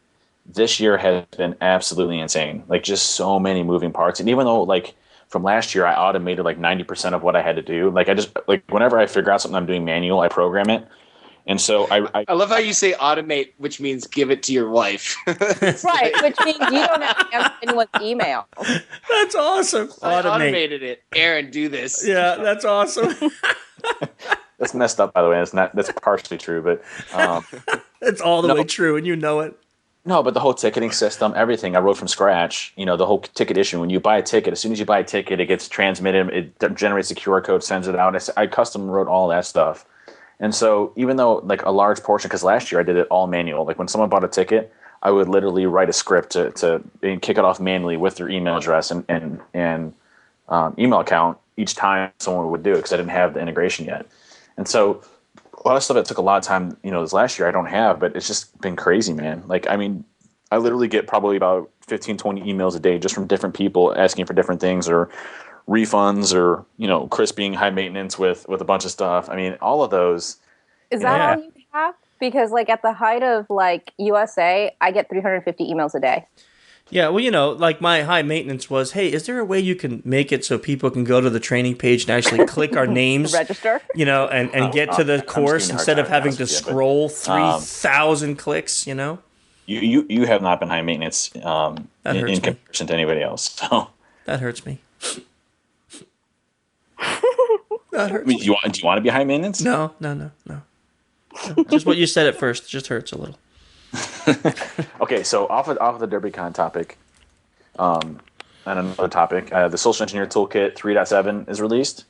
Speaker 5: This year has been absolutely insane. Like, just so many moving parts. And even though, like, from last year, I automated like 90% of what I had to do. Like whenever I figure out something I'm doing manual, I program it. And so I
Speaker 4: love how you say automate, which means give it to your wife.
Speaker 3: Right, which means you don't have to answer anyone's email.
Speaker 2: That's awesome.
Speaker 4: I automated it. Aaron, do this.
Speaker 2: Yeah, that's awesome.
Speaker 5: That's messed up, by the way. That's partially true, but
Speaker 2: it's all the way true, and you know it.
Speaker 5: No, but the whole ticketing system, everything I wrote from scratch, the whole ticket issue. When you buy a ticket, as soon as you buy a ticket, it gets transmitted. It generates a QR code, sends it out. I custom wrote all that stuff. And so even though like a large portion, because last year I did it all manual. Like when someone bought a ticket, I would literally write a script to kick it off manually with their email address and email account each time someone would do it because I didn't have the integration yet. And so a lot of stuff that took a lot of time, this last year I don't have, but it's just been crazy, man. Like, I mean, I literally get probably about 15, 20 emails a day just from different people asking for different things or refunds or, Chris being high maintenance with a bunch of stuff. I mean, all of those.
Speaker 3: Is that all you have? Because like at the height of like USA, I get 350 emails a day.
Speaker 2: Yeah, well, like my high maintenance was, hey, is there a way you can make it so people can go to the training page and actually click our names?
Speaker 3: Register?
Speaker 2: And get to the course instead of having to scroll 3,000 clicks,
Speaker 5: You have not been high maintenance in comparison to anybody else. So
Speaker 2: that hurts me. That hurts.
Speaker 5: Do you want to be high maintenance?
Speaker 2: No. Just what you said at first. It just hurts a little.
Speaker 5: Okay, so off of the DerbyCon topic, and another topic, the Social Engineer Toolkit 3.7 is released,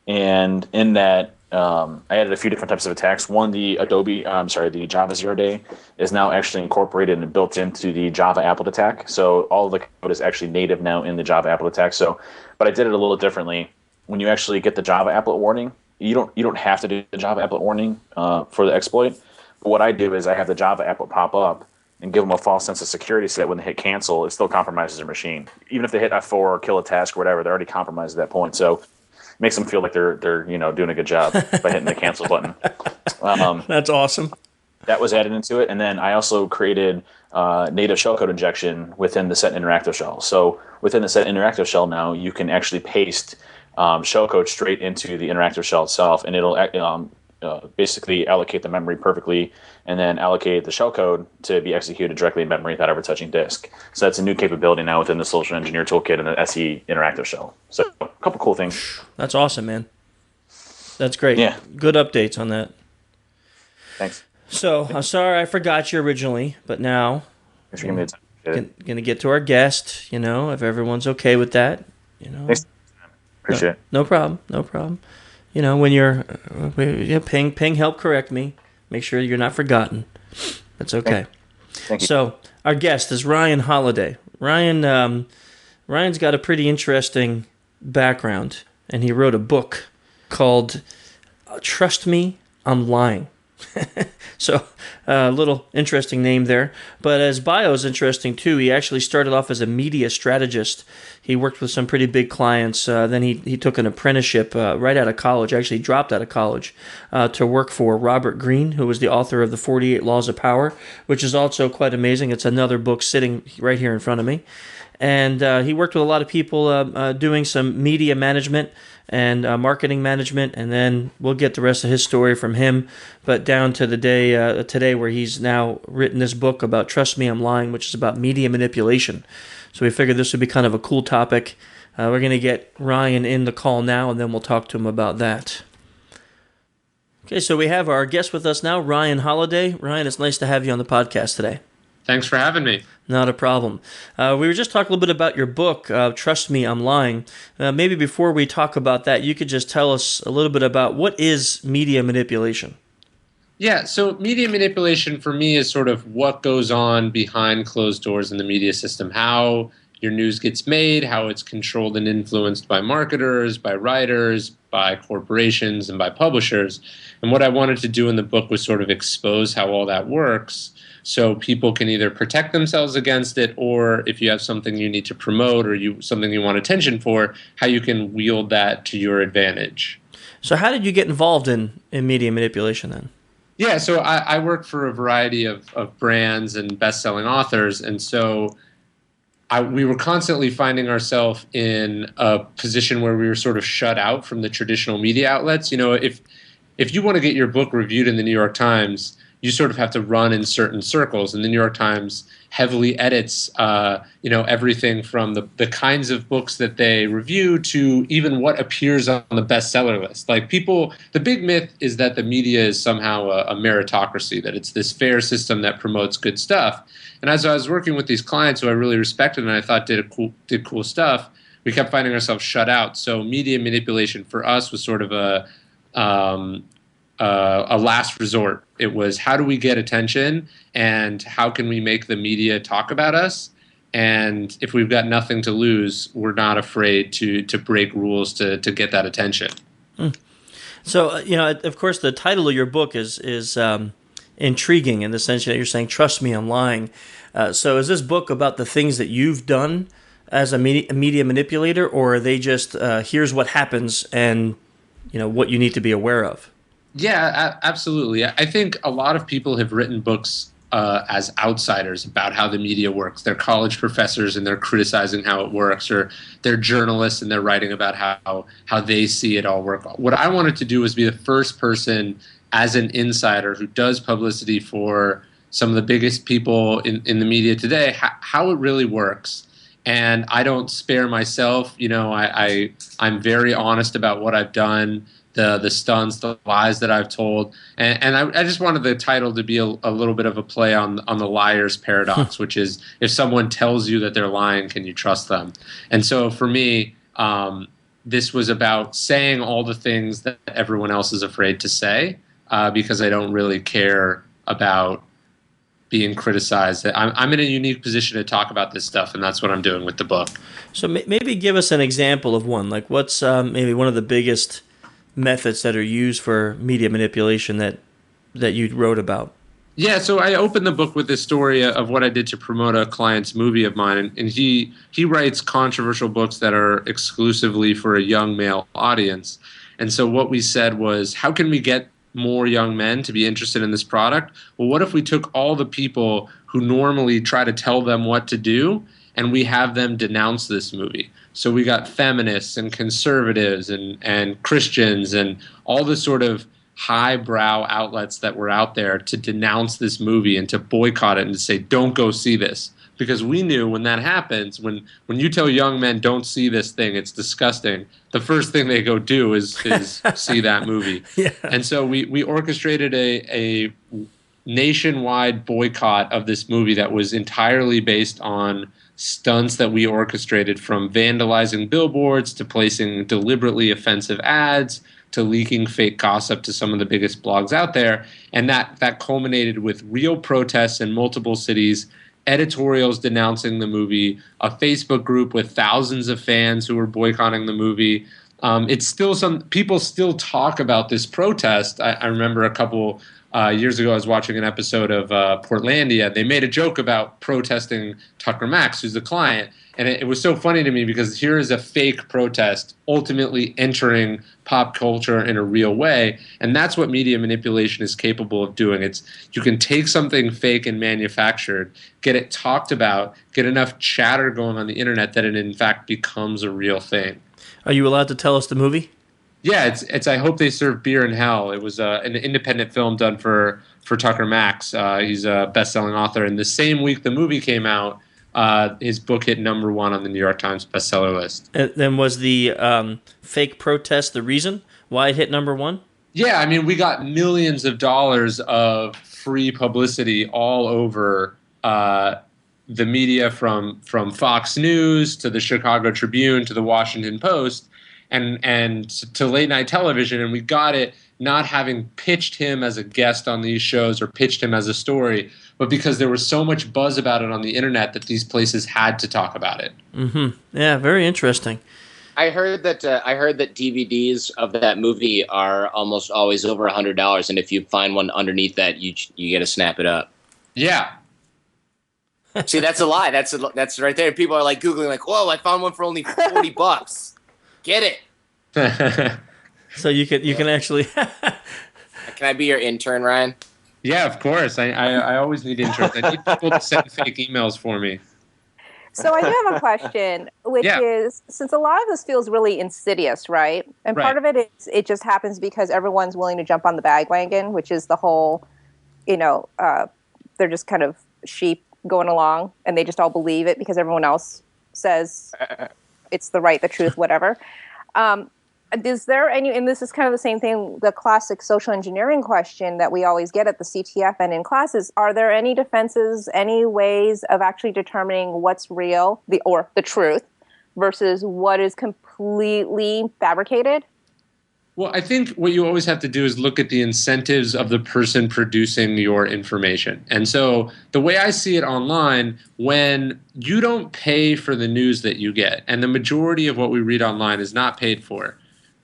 Speaker 5: and in that I added a few different types of attacks. One, the the Java 0 day is now actually incorporated and built into the Java applet attack. So all of the code is actually native now in the Java applet attack. So, but I did it a little differently. When you actually get the Java applet warning, you don't have to do the Java applet warning for the exploit. But what I do is I have the Java applet pop up and give them a false sense of security so that when they hit cancel, it still compromises their machine. Even if they hit F4 or kill a task or whatever, they're already compromised at that point. So it makes them feel like they're doing a good job by hitting the cancel button.
Speaker 2: That's awesome.
Speaker 5: That was added into it. And then I also created native shellcode injection within the set interactive shell. So within the set interactive shell now, you can actually paste shellcode straight into the interactive shell itself, and it'll basically allocate the memory perfectly and then allocate the shellcode to be executed directly in memory without ever touching disk. So that's a new capability now within the Social Engineer Toolkit and the SE interactive shell. So a couple cool things.
Speaker 2: That's awesome, man. That's great.
Speaker 5: Yeah.
Speaker 2: Good updates on that.
Speaker 5: Thanks.
Speaker 2: So I'm sorry I forgot you originally, but now
Speaker 5: Thanks for giving me the time.
Speaker 2: Gonna get to our guest, if everyone's okay with that.
Speaker 5: Thanks. Appreciate it.
Speaker 2: No problem. When you're ping help correct me. Make sure you're not forgotten. That's okay.
Speaker 5: Thank you.
Speaker 2: So our guest is Ryan Holiday. Ryan's got a pretty interesting background, and he wrote a book called Trust Me, I'm Lying. So a little interesting name there. But his bio is interesting too. He actually started off as a media strategist. He worked with some pretty big clients. Then he took an apprenticeship right out of college, actually dropped out of college, to work for Robert Greene, who was the author of the 48 Laws of Power, which is also quite amazing. It's another book sitting right here in front of me. And he worked with a lot of people doing some media management and marketing management, and then we'll get the rest of his story from him, but down to the day today where he's now written this book about Trust Me, I'm Lying, which is about media manipulation. So we figured this would be kind of a cool topic. We're going to get Ryan in the call now, and then we'll talk to him about that. Okay, so we have our guest with us now, Ryan Holiday. Ryan, it's nice to have you on the podcast today.
Speaker 6: Thanks for having me.
Speaker 2: Not a problem. We were just talking a little bit about your book, Trust Me, I'm Lying. Maybe before we talk about that, you could just tell us a little bit about what is media manipulation?
Speaker 6: Yeah, so media manipulation for me is sort of what goes on behind closed doors in the media system, how your news gets made, how it's controlled and influenced by marketers, by writers, by corporations, and by publishers. And what I wanted to do in the book was sort of expose how all that works so people can either protect themselves against it, or if you have something you need to promote or something you want attention for, how you can wield that to your advantage.
Speaker 2: So how did you get involved in media manipulation then?
Speaker 6: Yeah, so I work for a variety of brands and best-selling authors, and so we were constantly finding ourselves in a position where we were sort of shut out from the traditional media outlets. You know, if you want to get your book reviewed in the New York Times, you sort of have to run in certain circles, and the New York Times heavily edits, everything from the kinds of books that they review to even what appears on the bestseller list. Like the big myth is that the media is somehow a meritocracy, that it's this fair system that promotes good stuff. And as I was working with these clients who I really respected and I thought did cool stuff, we kept finding ourselves shut out. So media manipulation for us was sort of a last resort. It was, how do we get attention, and how can we make the media talk about us? And if we've got nothing to lose, we're not afraid to break rules to get that attention.
Speaker 2: So, of course, the title of your book is intriguing in the sense that you're saying, trust me, I'm lying. So is this book about the things that you've done as a media manipulator, or are they just, here's what happens and, what you need to be aware of?
Speaker 6: Yeah, absolutely. I think a lot of people have written books as outsiders about how the media works. They're college professors and they're criticizing how it works, or they're journalists and they're writing about how they see it all work. What I wanted to do was be the first person as an insider who does publicity for some of the biggest people in the media today, how it really works. And I don't spare myself. I'm very honest about what I've done, the stunts, the lies that I've told. And I just wanted the title to be a little bit of a play on the liar's paradox, which is, if someone tells you that they're lying, can you trust them? And so for me, this was about saying all the things that everyone else is afraid to say, because I don't really care about being criticized. I'm in a unique position to talk about this stuff, and that's what I'm doing with the book.
Speaker 2: So maybe give us an example of one. Like, what's maybe one of the biggest methods that are used for media manipulation that you wrote about?
Speaker 6: Yeah, so I opened the book with this story of what I did to promote a client's movie of mine, and he writes controversial books that are exclusively for a young male audience. And so what we said was, how can we get more young men to be interested in this product? Well, what if we took all the people who normally try to tell them what to do, and we have them denounce this movie? So we got feminists and conservatives and Christians and all the sort of highbrow outlets that were out there to denounce this movie and to boycott it and to say, don't go see this. Because we knew when that happens, when you tell young men, don't see this thing, it's disgusting, the first thing they go do is see that movie. Yeah. And so we orchestrated a nationwide boycott of this movie that was entirely based on stunts that we orchestrated, from vandalizing billboards to placing deliberately offensive ads to leaking fake gossip to some of the biggest blogs out there. And that culminated with real protests in multiple cities, editorials denouncing the movie, a Facebook group with thousands of fans who were boycotting the movie. It's still some people still talk about this protest. I remember a couple years ago, I was watching an episode of Portlandia. They made a joke about protesting Tucker Max, who's the client. And it was so funny to me because here is a fake protest ultimately entering pop culture in a real way. And that's what media manipulation is capable of doing. You can take something fake and manufactured, get it talked about, get enough chatter going on the internet that it in fact becomes a real thing.
Speaker 2: Are you allowed to tell us the movie?
Speaker 6: Yeah, it's I Hope They Serve Beer in Hell. It was an independent film done for Tucker Max. He's a best-selling author. And the same week the movie came out, his book hit #1 on the New York Times bestseller list.
Speaker 2: And then was the fake protest the reason why it hit #1?
Speaker 6: Yeah, I mean, we got millions of dollars of free publicity all over the media from Fox News to the Chicago Tribune to the Washington Post and to late night television, and we got it not having pitched him as a guest on these shows or pitched him as a story, but because there was so much buzz about it on the internet that these places had to talk about it.
Speaker 2: Mm-hmm. Yeah, very interesting.
Speaker 4: I heard that DVDs of that movie are almost always over $100, and if you find one underneath that, you get to snap it up.
Speaker 6: Yeah.
Speaker 4: See, that's a lie. That's right there. People are like Googling, like, "Whoa, I found one for only $40. Get it."
Speaker 2: So you can actually.
Speaker 4: Can I be your intern, Ryan?
Speaker 6: Yeah, of course. I always need interns. I need people to send fake emails for me.
Speaker 3: So I do have a question, which is, since a lot of this feels really insidious, right? And part of it is it just happens because everyone's willing to jump on the bandwagon, which is the whole, they're just kind of sheep going along, and they just all believe it because everyone else says it's the truth, whatever. Is there any, and this is kind of the same thing, the classic social engineering question that we always get at the CTF and in classes, are there any defenses, any ways of actually determining what's real, or the truth, versus what is completely fabricated?
Speaker 6: Well, I think what you always have to do is look at the incentives of the person producing your information. And so the way I see it online, when you don't pay for the news that you get, and the majority of what we read online is not paid for,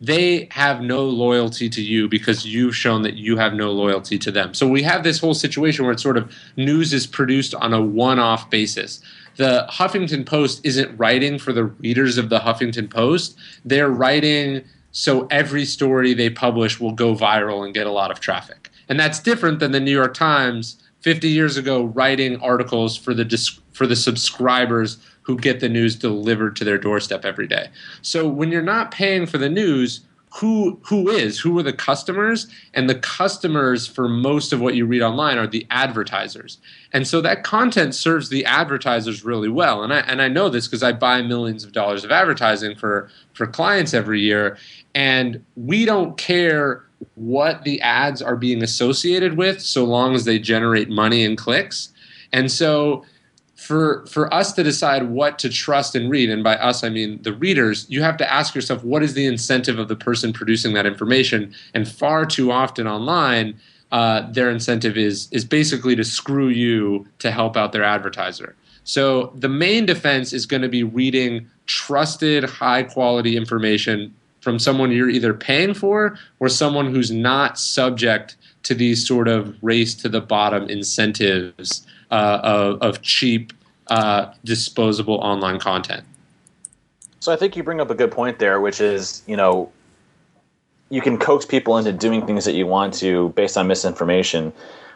Speaker 6: they have no loyalty to you because you've shown that you have no loyalty to them. So we have this whole situation where it's sort of news is produced on a one-off basis. The Huffington Post isn't writing for the readers of the Huffington Post. They're writing so every story they publish will go viral and get a lot of traffic. And that's different than the New York Times 50 years ago writing articles for the subscribers who get the news delivered to their doorstep every day. So when you're not paying for the news, who are the customers? And the customers for most of what you read online are the advertisers. And so that content serves the advertisers really well. And I know this because I buy millions of dollars of advertising for clients every year. And we don't care what the ads are being associated with so long as they generate money and clicks. And so for us to decide what to trust and read, and by us I mean the readers, you have to ask yourself, what is the incentive of the person producing that information? And far too often online, their incentive is basically to screw you to help out their advertiser. So the main defense is going to be reading trusted, high-quality information from someone you're either paying for or someone who's not subject to these sort of race-to-the-bottom incentives of cheap, disposable online content.
Speaker 5: So I think you bring up a good point there, which is, you can coax people into doing things that you want to based on misinformation.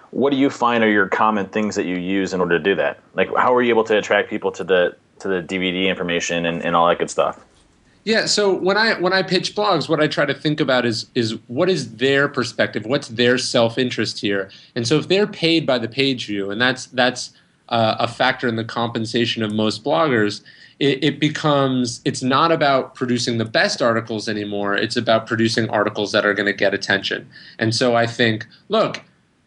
Speaker 5: What do you find are your common things that you use in order to do that? Like, how are you able to attract people to the DVD information and all that good stuff?
Speaker 6: Yeah, so when I pitch blogs, what I try to think about is what is their perspective, what's their self-interest here, and so if they're paid by the page view, and that's a factor in the compensation of most bloggers, it becomes, it's not about producing the best articles anymore. It's about producing articles that are going to get attention. And so I think, look,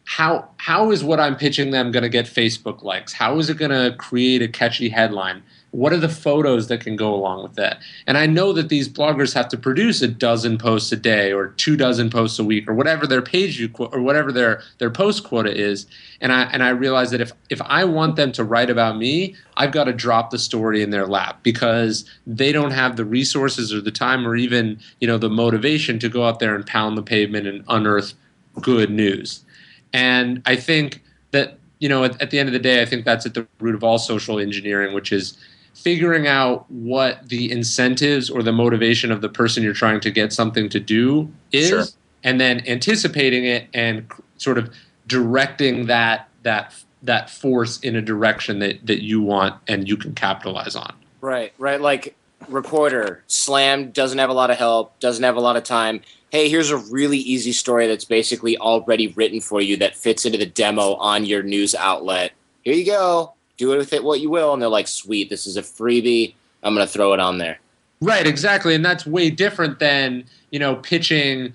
Speaker 6: how is what I'm pitching them going to get Facebook likes? How is it going to create a catchy headline? What are the photos that can go along with that? And I know that these bloggers have to produce a dozen posts a day or 24 posts a week or whatever their page view or whatever their post quota is. And I realize that if I want them to write about me, I've got to drop the story in their lap because they don't have the resources or the time or even, the motivation to go out there and pound the pavement and unearth good news. And I think that, at the end of the day, I think that's at the root of all social engineering, which is figuring out what the incentives or the motivation of the person you're trying to get something to do is, sure, and then anticipating it and sort of directing that force in a direction that you want and you can capitalize on.
Speaker 4: Right. Like reporter, slammed, doesn't have a lot of help, doesn't have a lot of time. Hey, here's a really easy story that's basically already written for you that fits into the demo on your news outlet. Here you go. Do it with it what you will. And they're like, sweet, this is a freebie. I'm going to throw it on there.
Speaker 6: Right, exactly. And that's way different than, pitching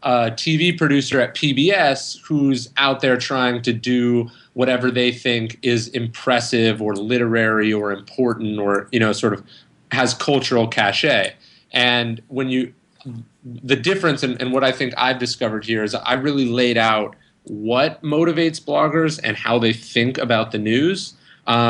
Speaker 6: a TV producer at PBS who's out there trying to do whatever they think is impressive or literary or important or, sort of has cultural cachet. And the difference and what I think I've discovered here is I really laid out what motivates bloggers and how they think about the news,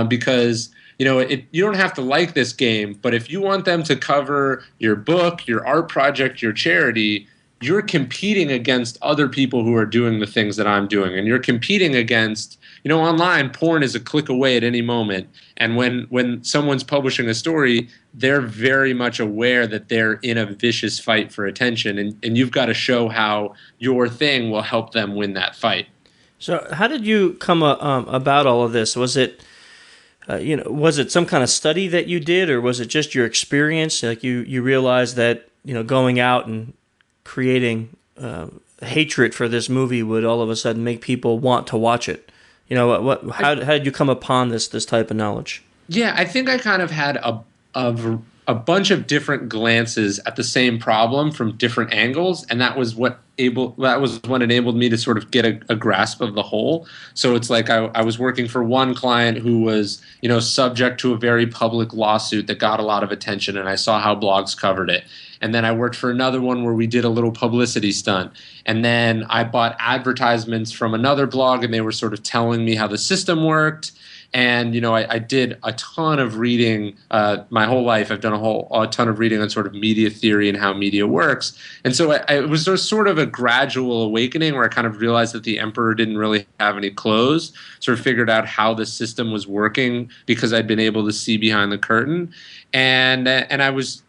Speaker 6: because you don't have to like this game, but if you want them to cover your book, your art project, your charity, you're competing against other people who are doing the things that I'm doing. And you're competing against, online porn is a click away at any moment. And when someone's publishing a story, they're very much aware that they're in a vicious fight for attention. And you've got to show how your thing will help them win that fight.
Speaker 2: So how did you come about all of this? Was it was it some kind of study that you did, or was it just your experience? Like you realized that, going out and creating hatred for this movie would all of a sudden make people want to watch it. How did you come upon this type of knowledge?
Speaker 6: Yeah, I think I kind of had a bunch of different glances at the same problem from different angles, and that was what enabled me to sort of get a grasp of the whole. So it's like I was working for one client who was, subject to a very public lawsuit that got a lot of attention, and I saw how blogs covered it. And then I worked for another one where we did a little publicity stunt. And then I bought advertisements from another blog, and they were sort of telling me how the system worked. And, I did a ton of reading my whole life. I've done a ton of reading on sort of media theory and how media works. And so it was just sort of a gradual awakening where I kind of realized that the emperor didn't really have any clothes, sort of figured out how the system was working because I'd been able to see behind the curtain. And I was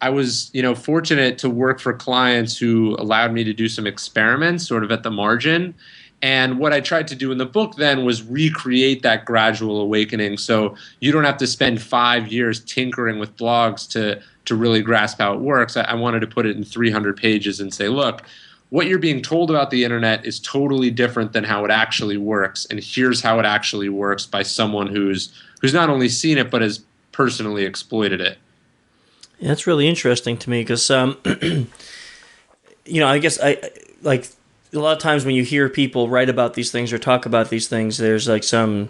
Speaker 6: fortunate to work for clients who allowed me to do some experiments sort of at the margin. And what I tried to do in the book then was recreate that gradual awakening. So you don't have to spend 5 years tinkering with blogs to really grasp how it works. I wanted to put it in 300 pages and say, look, what you're being told about the internet is totally different than how it actually works. And here's how it actually works by someone who's not only seen it, but has personally exploited it.
Speaker 2: Yeah, that's really interesting to me because, I guess a lot of times when you hear people write about these things or talk about these things, there's like some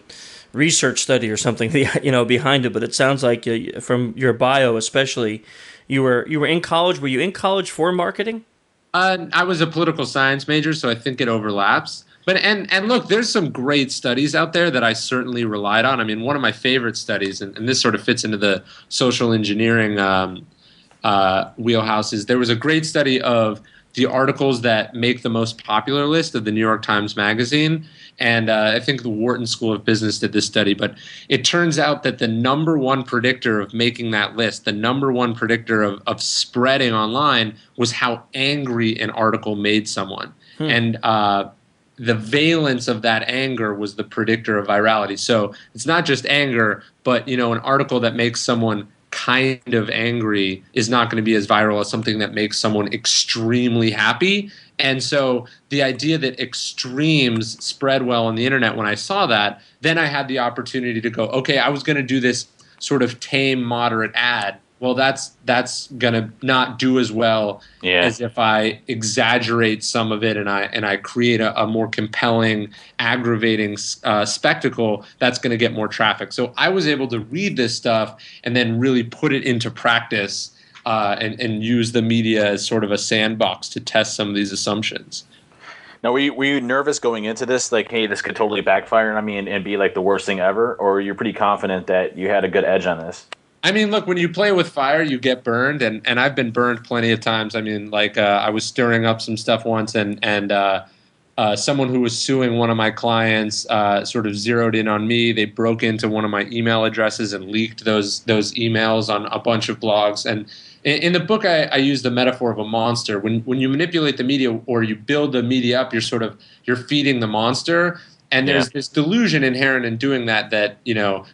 Speaker 2: research study or something, behind it. But it sounds like from your bio, especially, you were in college. Were you in college for marketing?
Speaker 6: I was a political science major, so I think it overlaps. But and look, there's some great studies out there that I certainly relied on. I mean, one of my favorite studies, and this sort of fits into the social engineering wheelhouse, is there was a great study of the articles that make the most popular list of the New York Times Magazine. And I think the Wharton School of Business did this study. But it turns out that the number one predictor of making that list, the number one predictor of spreading online, was how angry an article made someone. And the valence of that anger was the predictor of virality. So it's not just anger, but an article that makes someone kind of angry is not going to be as viral as something that makes someone extremely happy. And so the idea that extremes spread well on the internet, when I saw that, then I had the opportunity to go, okay, I was going to do this sort of tame, moderate ad. Well, that's going to not do as well as if I exaggerate some of it and I create a more compelling, aggravating spectacle that's going to get more traffic. So I was able to read this stuff and then really put it into practice and use the media as sort of a sandbox to test some of these assumptions.
Speaker 5: Now, were you nervous going into this, like, hey, this could totally backfire on me and be like the worst thing ever, or you're pretty confident that you had a good edge on this?
Speaker 6: I mean, look, when you play with fire, you get burned, and I've been burned plenty of times. I mean, like I was stirring up some stuff once, and someone who was suing one of my clients sort of zeroed in on me. They broke into one of my email addresses and leaked those emails on a bunch of blogs. And in the book, I use the metaphor of a monster. When you manipulate the media or you build the media up, you're feeding the monster. And there's this delusion inherent in doing that,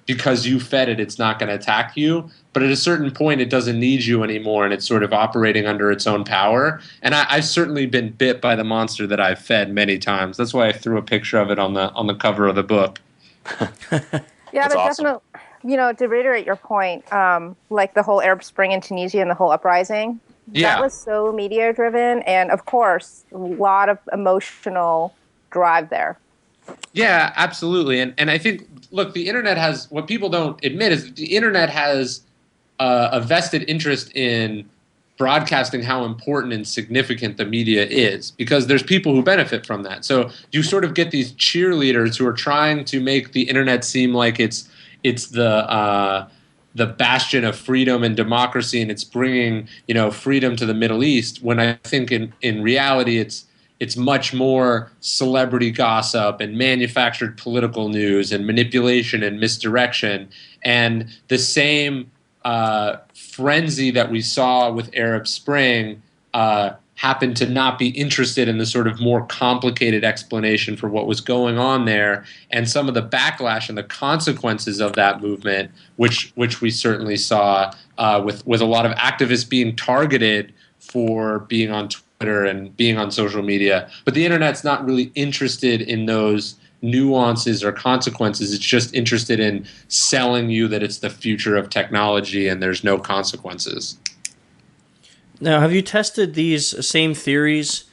Speaker 6: because you fed it, it's not going to attack you. But at a certain point, it doesn't need you anymore, and it's sort of operating under its own power. And I've certainly been bit by the monster that I've fed many times. That's why I threw a picture of it on the cover of the book.
Speaker 3: Yeah, but
Speaker 5: awesome.
Speaker 3: Definitely, to reiterate your point, like the whole Arab Spring in Tunisia and the whole uprising, that was so media driven, and of course, a lot of emotional drive there.
Speaker 6: Yeah, absolutely. And I think, look, the internet has, what people don't admit is that the internet has a vested interest in broadcasting how important and significant the media is, because there's people who benefit from that. So you sort of get these cheerleaders who are trying to make the internet seem like it's the bastion of freedom and democracy, and it's bringing, you know, freedom to the Middle East, when I think in reality it's much more celebrity gossip and manufactured political news and manipulation and misdirection. And the same frenzy that we saw with Arab Spring happened to not be interested in the sort of more complicated explanation for what was going on there, and some of the backlash and the consequences of that movement, which we certainly saw with a lot of activists being targeted for being on Twitter and being on social media. But the internet's not really interested in those nuances or consequences. It's just interested in selling you that it's the future of technology and there's no consequences.
Speaker 2: Now, have you tested these same theories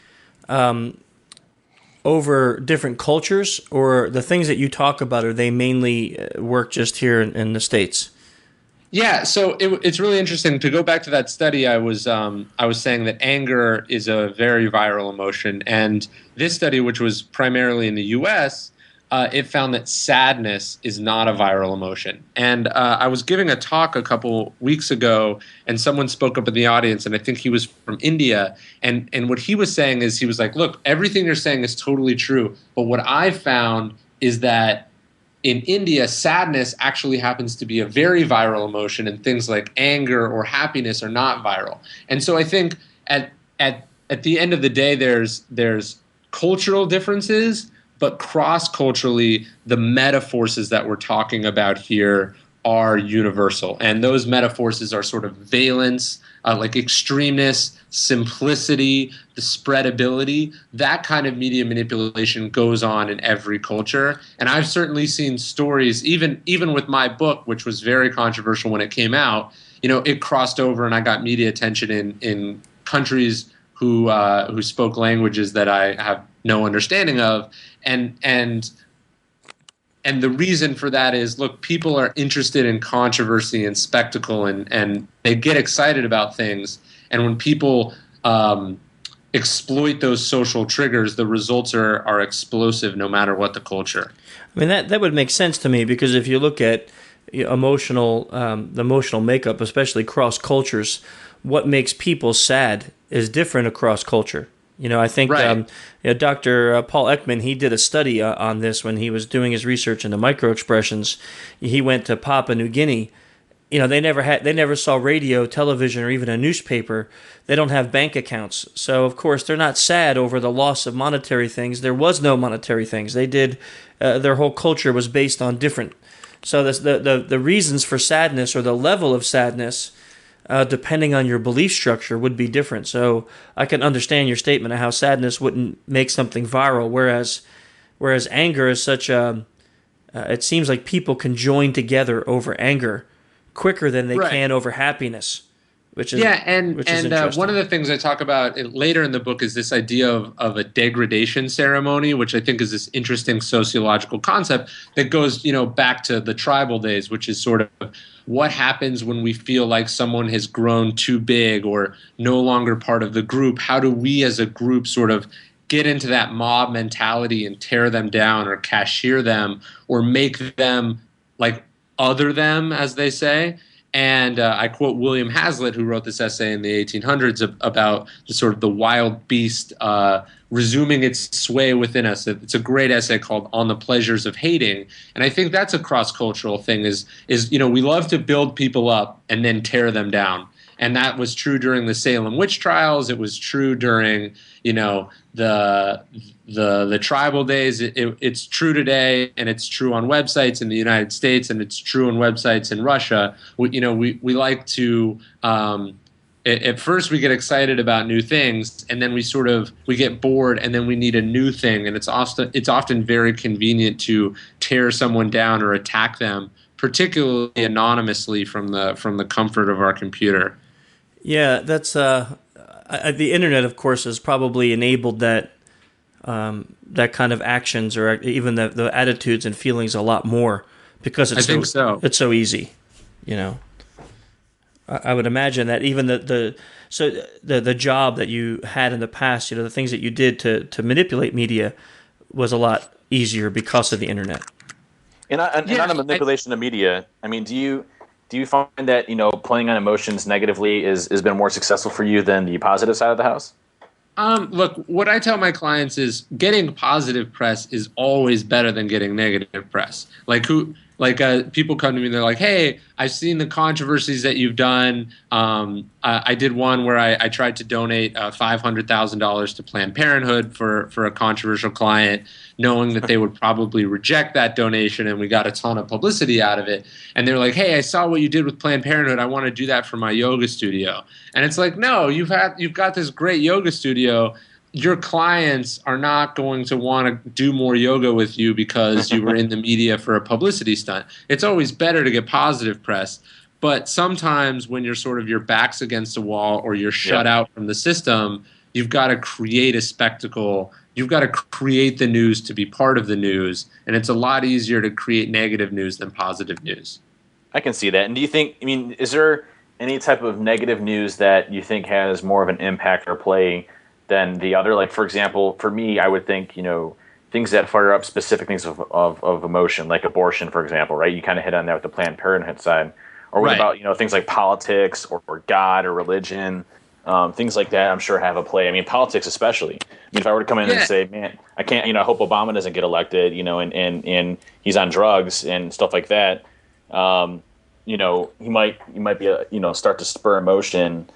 Speaker 2: over different cultures, or the things that you talk about, are they mainly work just here in the States?
Speaker 6: Yeah, so it's really interesting to go back to that study. I was saying that anger is a very viral emotion, and this study, which was primarily in the U.S., it found that sadness is not a viral emotion. And I was giving a talk a couple weeks ago, and someone spoke up in the audience, and I think he was from India. And what he was saying is, he was like, look, everything you're saying is totally true, but what I found is that in India, sadness actually happens to be a very viral emotion, and things like anger or happiness are not viral. And so I think at the end of the day, there's cultural differences, but cross-culturally, the meta-forces that we're talking about here are universal. And those meta-forces are sort of valence, like extremeness, simplicity, the spreadability. That kind of media manipulation goes on in every culture. And I've certainly seen stories, even with my book, which was very controversial when it came out, you know, it crossed over and I got media attention in countries who spoke languages that I have no understanding of. And the reason for that is, look, people are interested in controversy and spectacle, and they get excited about things. And when people exploit those social triggers, the results are explosive no matter what the culture.
Speaker 2: I mean, that would make sense to me, because if you look at the emotional makeup, especially cross cultures, what makes people sad is different across culture. You know, I think Dr. Paul Ekman, he did a study on this when he was doing his research into microexpressions. He went to Papua New Guinea. You know, they never saw radio, television, or even a newspaper. They don't have bank accounts. So, of course, they're not sad over the loss of monetary things. There was no monetary things. They did, their whole culture was based on different. So the reasons for sadness, or the level of sadness, depending on your belief structure, would be different. So I can understand your statement of how sadness wouldn't make something viral, whereas anger is such a, it seems like people can join together over anger quicker than they can over happiness. Which is
Speaker 6: one of the things I talk about later in the book is this idea of a degradation ceremony, which I think is this interesting sociological concept that goes, you know, back to the tribal days, which is sort of what happens when we feel like someone has grown too big or no longer part of the group. How do we as a group sort of get into that mob mentality and tear them down or cashier them or make them like other them, as they say? And I quote William Hazlitt, who wrote this essay in the 1800s about the sort of the wild beast resuming its sway within us. It's a great essay called On the Pleasures of Hating. And I think that's a cross-cultural thing is you know, we love to build people up and then tear them down. And that was true during the Salem witch trials. It was true during, you know, the tribal days. It's true today, and it's true on websites in the United States, and it's true on websites in Russia. We like to at first we get excited about new things, and then we get bored, and then we need a new thing, and it's often very convenient to tear someone down or attack them, particularly anonymously from the comfort of our computer.
Speaker 2: Yeah, that's the internet, of course, has probably enabled that that kind of actions or even the attitudes and feelings a lot more because it's so easy, you know. I would imagine that even the job that you had in the past, you know, the things that you did to manipulate media was a lot easier because of the internet.
Speaker 5: And on the manipulation of media, I mean, do you find that, you know, playing on emotions negatively has been more successful for you than the positive side of the house?
Speaker 6: Look, what I tell my clients is getting positive press is always better than getting negative press. People come to me and they're like, hey, I've seen the controversies that you've done. I did one where I tried to donate $500,000 to Planned Parenthood for a controversial client, knowing that they would probably reject that donation, and we got a ton of publicity out of it. And they're like, hey, I saw what you did with Planned Parenthood. I want to do that for my yoga studio. And it's like, no, you've got this great yoga studio. Your clients are not going to want to do more yoga with you because you were in the media for a publicity stunt. It's always better to get positive press. But sometimes when you're sort of your back's against the wall or you're shut out from the system, you've got to create a spectacle. You've got to create the news to be part of the news. And it's a lot easier to create negative news than positive news.
Speaker 5: I can see that. And do you think, I mean, is there any type of negative news that you think has more of an impact or play than the other? Like, for example, for me, I would think, you know, things that fire up specific things of emotion, like abortion, for example, right? You kind of hit on that with the Planned Parenthood side. Or what about, you know, things like politics or God or religion, things like that, I'm sure have a play. I mean, politics especially. I mean, if I were to come in and say, man, I can't, you know, I hope Obama doesn't get elected, you know, and he's on drugs and stuff like that, you know, he might be, start to spur emotion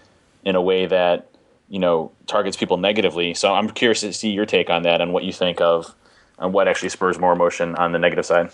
Speaker 5: in a way that, you know, targets people negatively. So I'm curious to see your take on that and what you think of on what actually spurs more emotion on the negative side.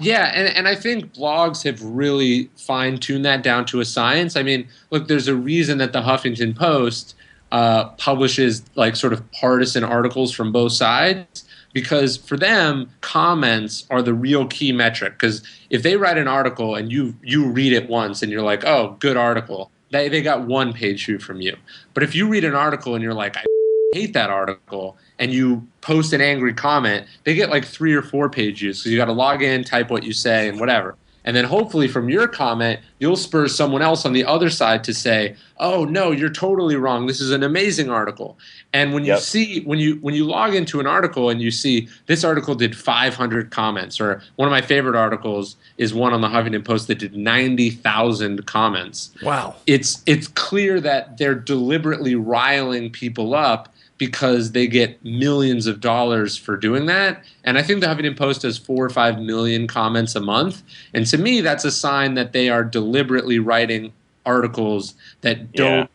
Speaker 6: Yeah, and I think blogs have really fine-tuned that down to a science. I mean, look, there's a reason that the Huffington Post publishes like sort of partisan articles from both sides, because for them, comments are the real key metric. Because if they write an article and you read it once and you're like, oh, good article, they got one page view from you. But if you read an article and you're like, I hate that article, and you post an angry comment, they get like 3 or 4 page views. So you got to log in, type what you say, and whatever. And then hopefully from your comment, you'll spur someone else on the other side to say, oh, no, you're totally wrong. This is an amazing article. And when you see, when you log into an article and you see this article did 500 comments, or one of my favorite articles is one on the Huffington Post that did 90,000 comments.
Speaker 2: Wow.
Speaker 6: It's clear that they're deliberately riling people up because they get millions of dollars for doing that. And I think the Huffington Post has 4 or 5 million comments a month. And to me, that's a sign that they are deliberately writing articles that don't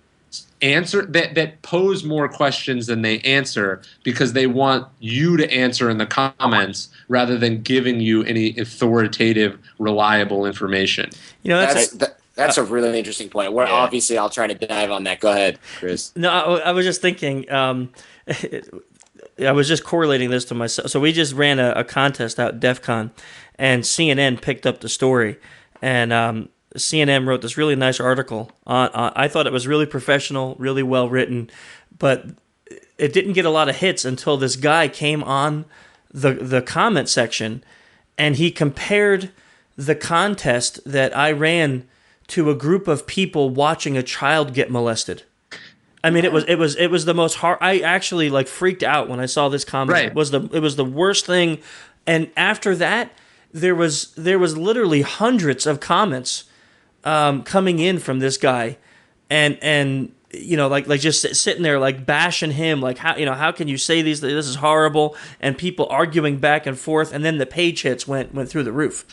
Speaker 6: answer, that pose more questions than they answer, because they want you to answer in the comments rather than giving you any authoritative, reliable information.
Speaker 2: You know,
Speaker 4: that's a really interesting point. Well, obviously, I'll try to dive on that. Go ahead, Chris.
Speaker 2: No, I was just thinking. I was just correlating this to myself. So we just ran a contest out at Defcon, and CNN picked up the story, and CNN wrote this really nice article. I thought it was really professional, really well written, but it didn't get a lot of hits until this guy came on the comment section, and he compared the contest that I ran to a group of people watching a child get molested. I mean, it was the most hard. I actually like freaked out when I saw this comment. Right. It was the worst thing. And after that, there was literally hundreds of comments coming in from this guy, and you know, like just sitting there like bashing him, like how can you say these? This is horrible, and people arguing back and forth, and then the page hits went through the roof.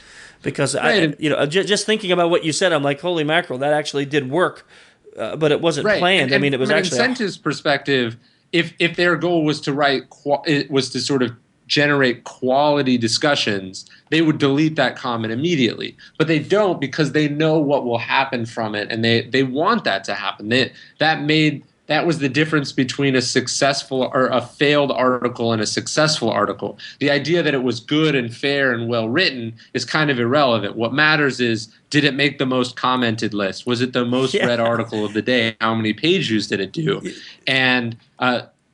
Speaker 2: Because just thinking about what you said, I'm like, holy mackerel, that actually did work, but it wasn't planned.
Speaker 6: And
Speaker 2: I mean, it was
Speaker 6: from
Speaker 2: actually
Speaker 6: an incentives perspective. If their goal was to sort of generate quality discussions, they would delete that comment immediately. But they don't, because they know what will happen from it, and they want that to happen. That made that was the difference between a successful or a failed article and a successful article. The idea that it was good and fair and well written is kind of irrelevant. What matters is, did it make the most commented list? Was it the most read article of the day? How many page views did it do? And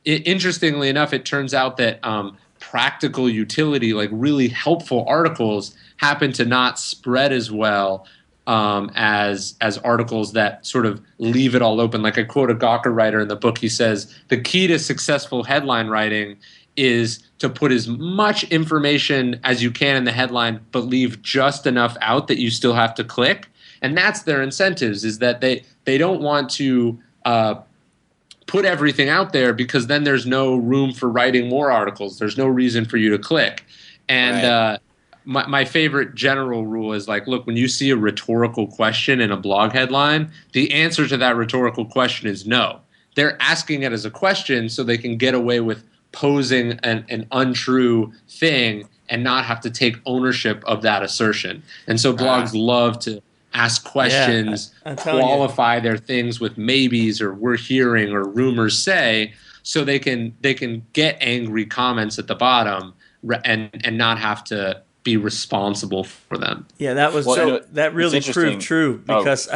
Speaker 6: interestingly enough, it turns out that practical utility, like really helpful articles, happen to not spread as well as articles that sort of leave it all open. Like I quote a Gawker writer in the book. He says, the key to successful headline writing is to put as much information as you can in the headline, but leave just enough out that you still have to click. And that's their incentives, is that they don't want to put everything out there, because then there's no room for writing more articles. There's no reason for you to click. And my favorite general rule is like, look, when you see a rhetorical question in a blog headline, the answer to that rhetorical question is no. They're asking it as a question so they can get away with posing an untrue thing and not have to take ownership of that assertion. And so blogs love to ask questions, qualify their things with maybes or we're hearing or rumors say, so they can get angry comments at the bottom and not have to be responsible for them.
Speaker 2: Yeah, that was that really proved true because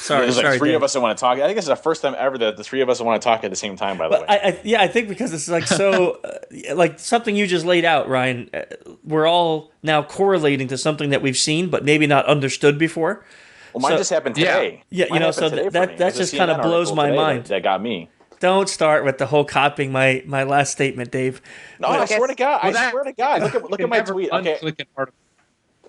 Speaker 5: there's like three of us that want to talk. I think it's the first time ever that the three of us want to talk at the same time. By the way,
Speaker 2: I think because it's like so like something you just laid out, Ryan. We're all now correlating to something that we've seen but maybe not understood before.
Speaker 5: Well, mine just happened today.
Speaker 2: Yeah, you know, so that just kind of blows my mind.
Speaker 5: That got me.
Speaker 2: Don't start with the whole copying my last statement, Dave.
Speaker 5: No, I swear to God. I swear to God. Look at my tweet. Okay.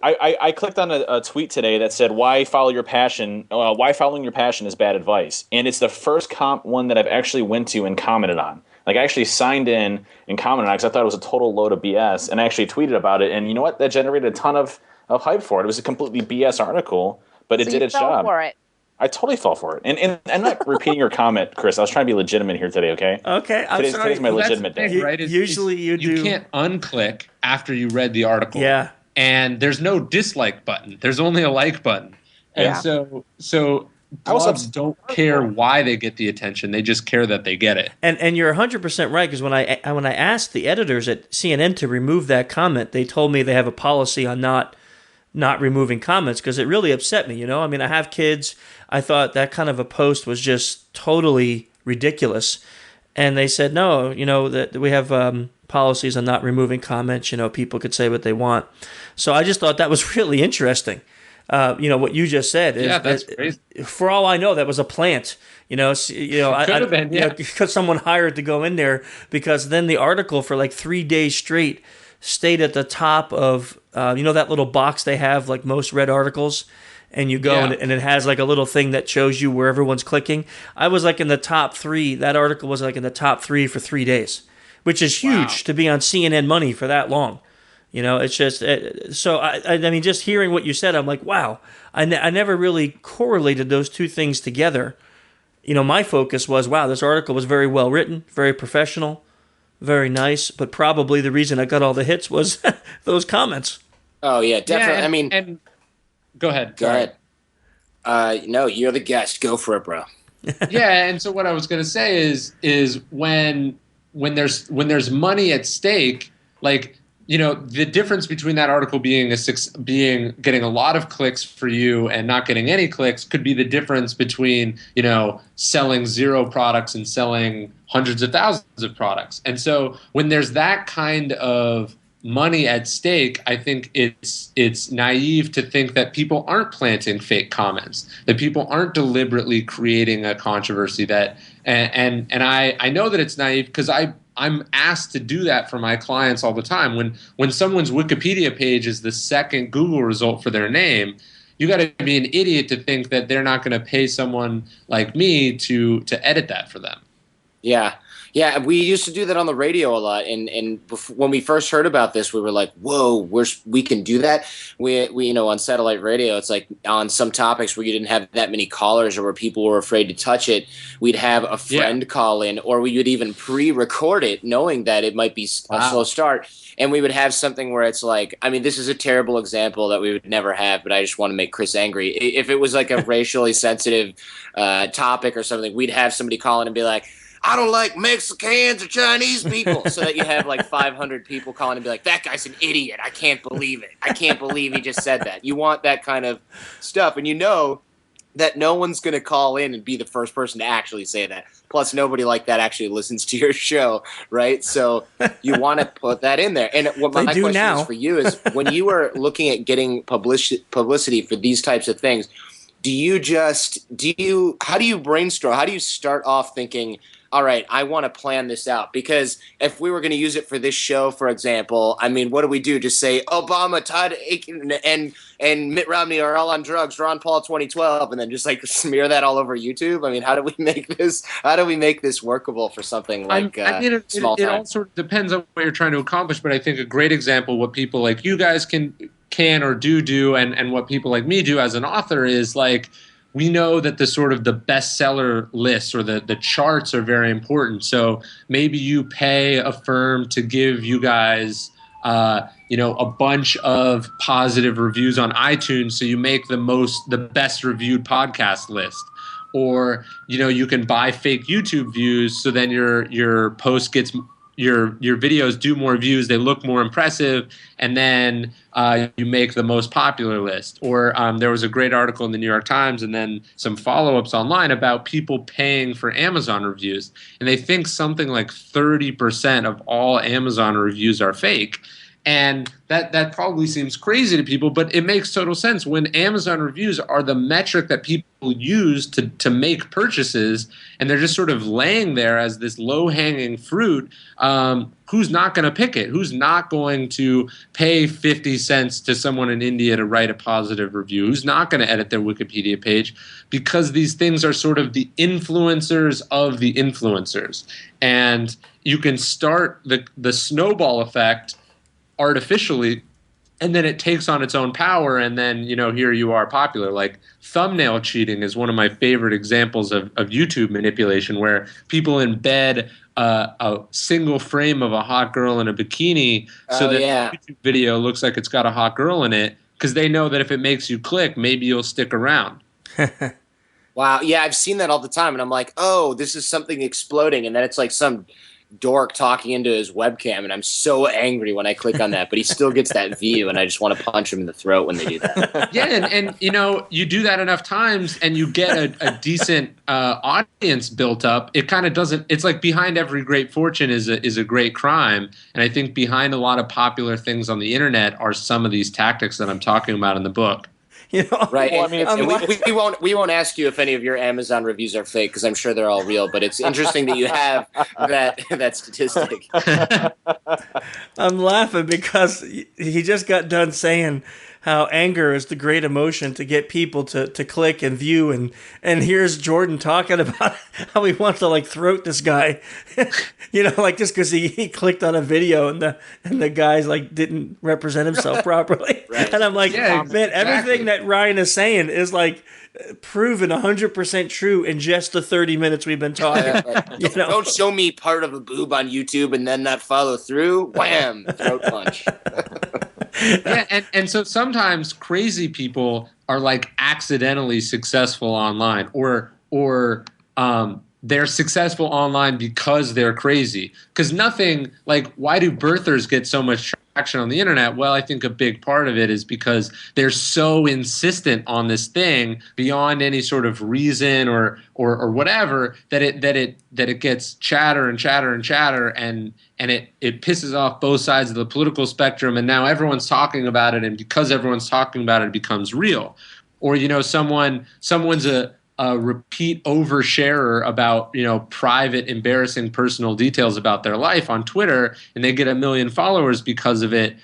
Speaker 5: I clicked on a tweet today that said, why following your passion is bad advice. And it's the first one that I've actually went to and commented on. Like, I actually signed in and commented on it because I thought it was a total load of BS. And I actually tweeted about it. And you know what? That generated a ton of hype for it. It was a completely BS article, but it did its job.
Speaker 3: For it.
Speaker 5: I totally fell for it. And I'm not repeating your comment, Chris. I was trying to be legitimate here today, okay?
Speaker 2: Okay, I'm sorry.
Speaker 5: Today's my legitimate day.
Speaker 6: Right?
Speaker 2: Usually you do.
Speaker 6: You can't unclick after you read the article.
Speaker 2: Yeah.
Speaker 6: And there's no dislike button. There's only a like button. And so blogs don't care why they get the attention. They just care that they get it.
Speaker 2: And you're 100% right, because when I asked the editors at CNN to remove that comment, they told me they have a policy on not removing comments, because it really upset me, you know? I mean, I have kids. I thought that kind of a post was just totally ridiculous. And they said, no, you know, that we have policies on not removing comments. You know, people could say what they want. So I just thought that was really interesting. You know, what you just said.
Speaker 6: That's crazy.
Speaker 2: For all I know, that was a plant. You know, because someone hired to go in there, because then the article for like 3 days straight stayed at the top of, you know, that little box they have, like most read articles, and you go and it has like a little thing that shows you where everyone's clicking. I was like in the top 3. That article was like in the top 3 for 3 days, which is huge to be on CNN Money for that long. You know, it's just, so I mean, just hearing what you said, I'm like, wow, I never really correlated those two things together. You know, my focus was, wow, this article was very well written, very professional, very nice, but probably the reason I got all the hits was those comments.
Speaker 4: Oh, yeah, definitely.
Speaker 6: And go ahead.
Speaker 4: Go ahead. No, you're the guest. Go for it, bro.
Speaker 6: Yeah, and so what I was going to say is when there's money at stake, like, you know, the difference between that article getting a lot of clicks for you and not getting any clicks could be the difference between, you know, selling 0 products and selling hundreds of thousands of products. And so when there's that kind of money at stake, I think it's naive to think that people aren't planting fake comments, that people aren't deliberately creating a controversy. That and I know that it's naive because I'm asked to do that for my clients all the time. When someone's Wikipedia page is the second Google result for their name, you got to be an idiot to think that they're not going to pay someone like me to edit that for them.
Speaker 4: Yeah. Yeah, we used to do that on the radio a lot, and when we first heard about this, we were like, "Whoa, we can do that." We you know, on satellite radio, it's like on some topics where you didn't have that many callers or where people were afraid to touch it, we'd have a friend call in, or we would even pre-record it, knowing that it might be a slow start, and we would have something where it's like, I mean, this is a terrible example that we would never have, but I just want to make Chris angry. If it was like a racially sensitive topic or something, we'd have somebody call in and be like, I don't like Mexicans or Chinese people. So that you have like 500 people calling and be like, that guy's an idiot. I can't believe it. I can't believe he just said that. You want that kind of stuff. And you know that no one's going to call in and be the first person to actually say that. Plus, nobody like that actually listens to your show, right? So you want to put that in there. And what my question is for you is, when you are looking at getting publicity for these types of things, how do you brainstorm? How do you start off thinking, all right, I want to plan this out? Because if we were going to use it for this show, for example, I mean, what do we do? Just say Obama, Todd Aiken, and Mitt Romney are all on drugs, Ron Paul 2012, and then just like smear that all over YouTube? I mean, how do we make this workable for something like small time?
Speaker 6: It all sort of depends on what you're trying to accomplish, but I think a great example, what people like you guys can or do and what people like me do as an author is, like, we know that the sort of the bestseller lists or the charts are very important. So maybe you pay a firm to give you guys, a bunch of positive reviews on iTunes, so you make the best reviewed podcast list. Or, you can buy fake YouTube views, so then your post gets your videos do more views, they look more impressive, and then you make the most popular list. Or there was a great article in the New York Times and then some follow-ups online about people paying for Amazon reviews. And they think something like 30% of all Amazon reviews are fake. And that probably seems crazy to people, but it makes total sense. When Amazon reviews are the metric that people use to make purchases, and they're just sort of laying there as this low-hanging fruit, who's not going to pick it? Who's not going to pay 50 cents to someone in India to write a positive review? Who's not going to edit their Wikipedia page? Because these things are sort of the influencers of the influencers. And you can start the snowball effect artificially, and then it takes on its own power, and then here you are popular. Like, thumbnail cheating is one of my favorite examples of YouTube manipulation, where people embed a single frame of a hot girl in a bikini so that the YouTube video looks like it's got a hot girl in it, because they know that if it makes you click, maybe you'll stick around.
Speaker 4: Wow, yeah, I've seen that all the time, and I'm like, oh, this is something exploding, and then it's like some dork talking into his webcam, and I'm so angry when I click on that, but he still gets that view, and I just want to punch him in the throat when they do that.
Speaker 6: Yeah, and you do that enough times and you get a decent audience built up. It kind of doesn't, it's like behind every great fortune is a great crime, and I think behind a lot of popular things on the internet are some of these tactics that I'm talking about in the book.
Speaker 4: Right. Well, I mean, we won't ask you if any of your Amazon reviews are fake, because I'm sure they're all real. But it's interesting that you have that statistic.
Speaker 2: I'm laughing because he just got done saying how anger is the great emotion to get people to click and view, and here's Jordan talking about how he wants to like throat this guy, like just because he clicked on a video and the guy's like didn't represent himself properly. Right. And I'm like, man, everything that Ryan is saying is like proven 100% true in just the 30 minutes we've been talking.
Speaker 4: Don't show me part of a boob on YouTube and then not follow through. Wham! Throat punch.
Speaker 6: Yeah, and so sometimes crazy people are like accidentally successful online, or they're successful online because they're crazy. Because nothing, like, why do birthers get so much traction on the internet? Well, I think a big part of it is because they're so insistent on this thing beyond any sort of reason or whatever that it gets chatter and chatter and chatter, and it pisses off both sides of the political spectrum, and now everyone's talking about it, and because everyone's talking about it, it becomes real. Or someone's a repeat oversharer about private, embarrassing personal details about their life on Twitter, and they get 1 million followers because of it.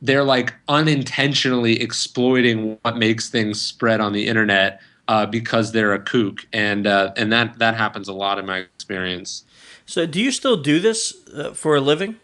Speaker 6: They're like unintentionally exploiting what makes things spread on the internet because they're a kook, and that happens a lot in my experience.
Speaker 2: So, do you still do this for a living?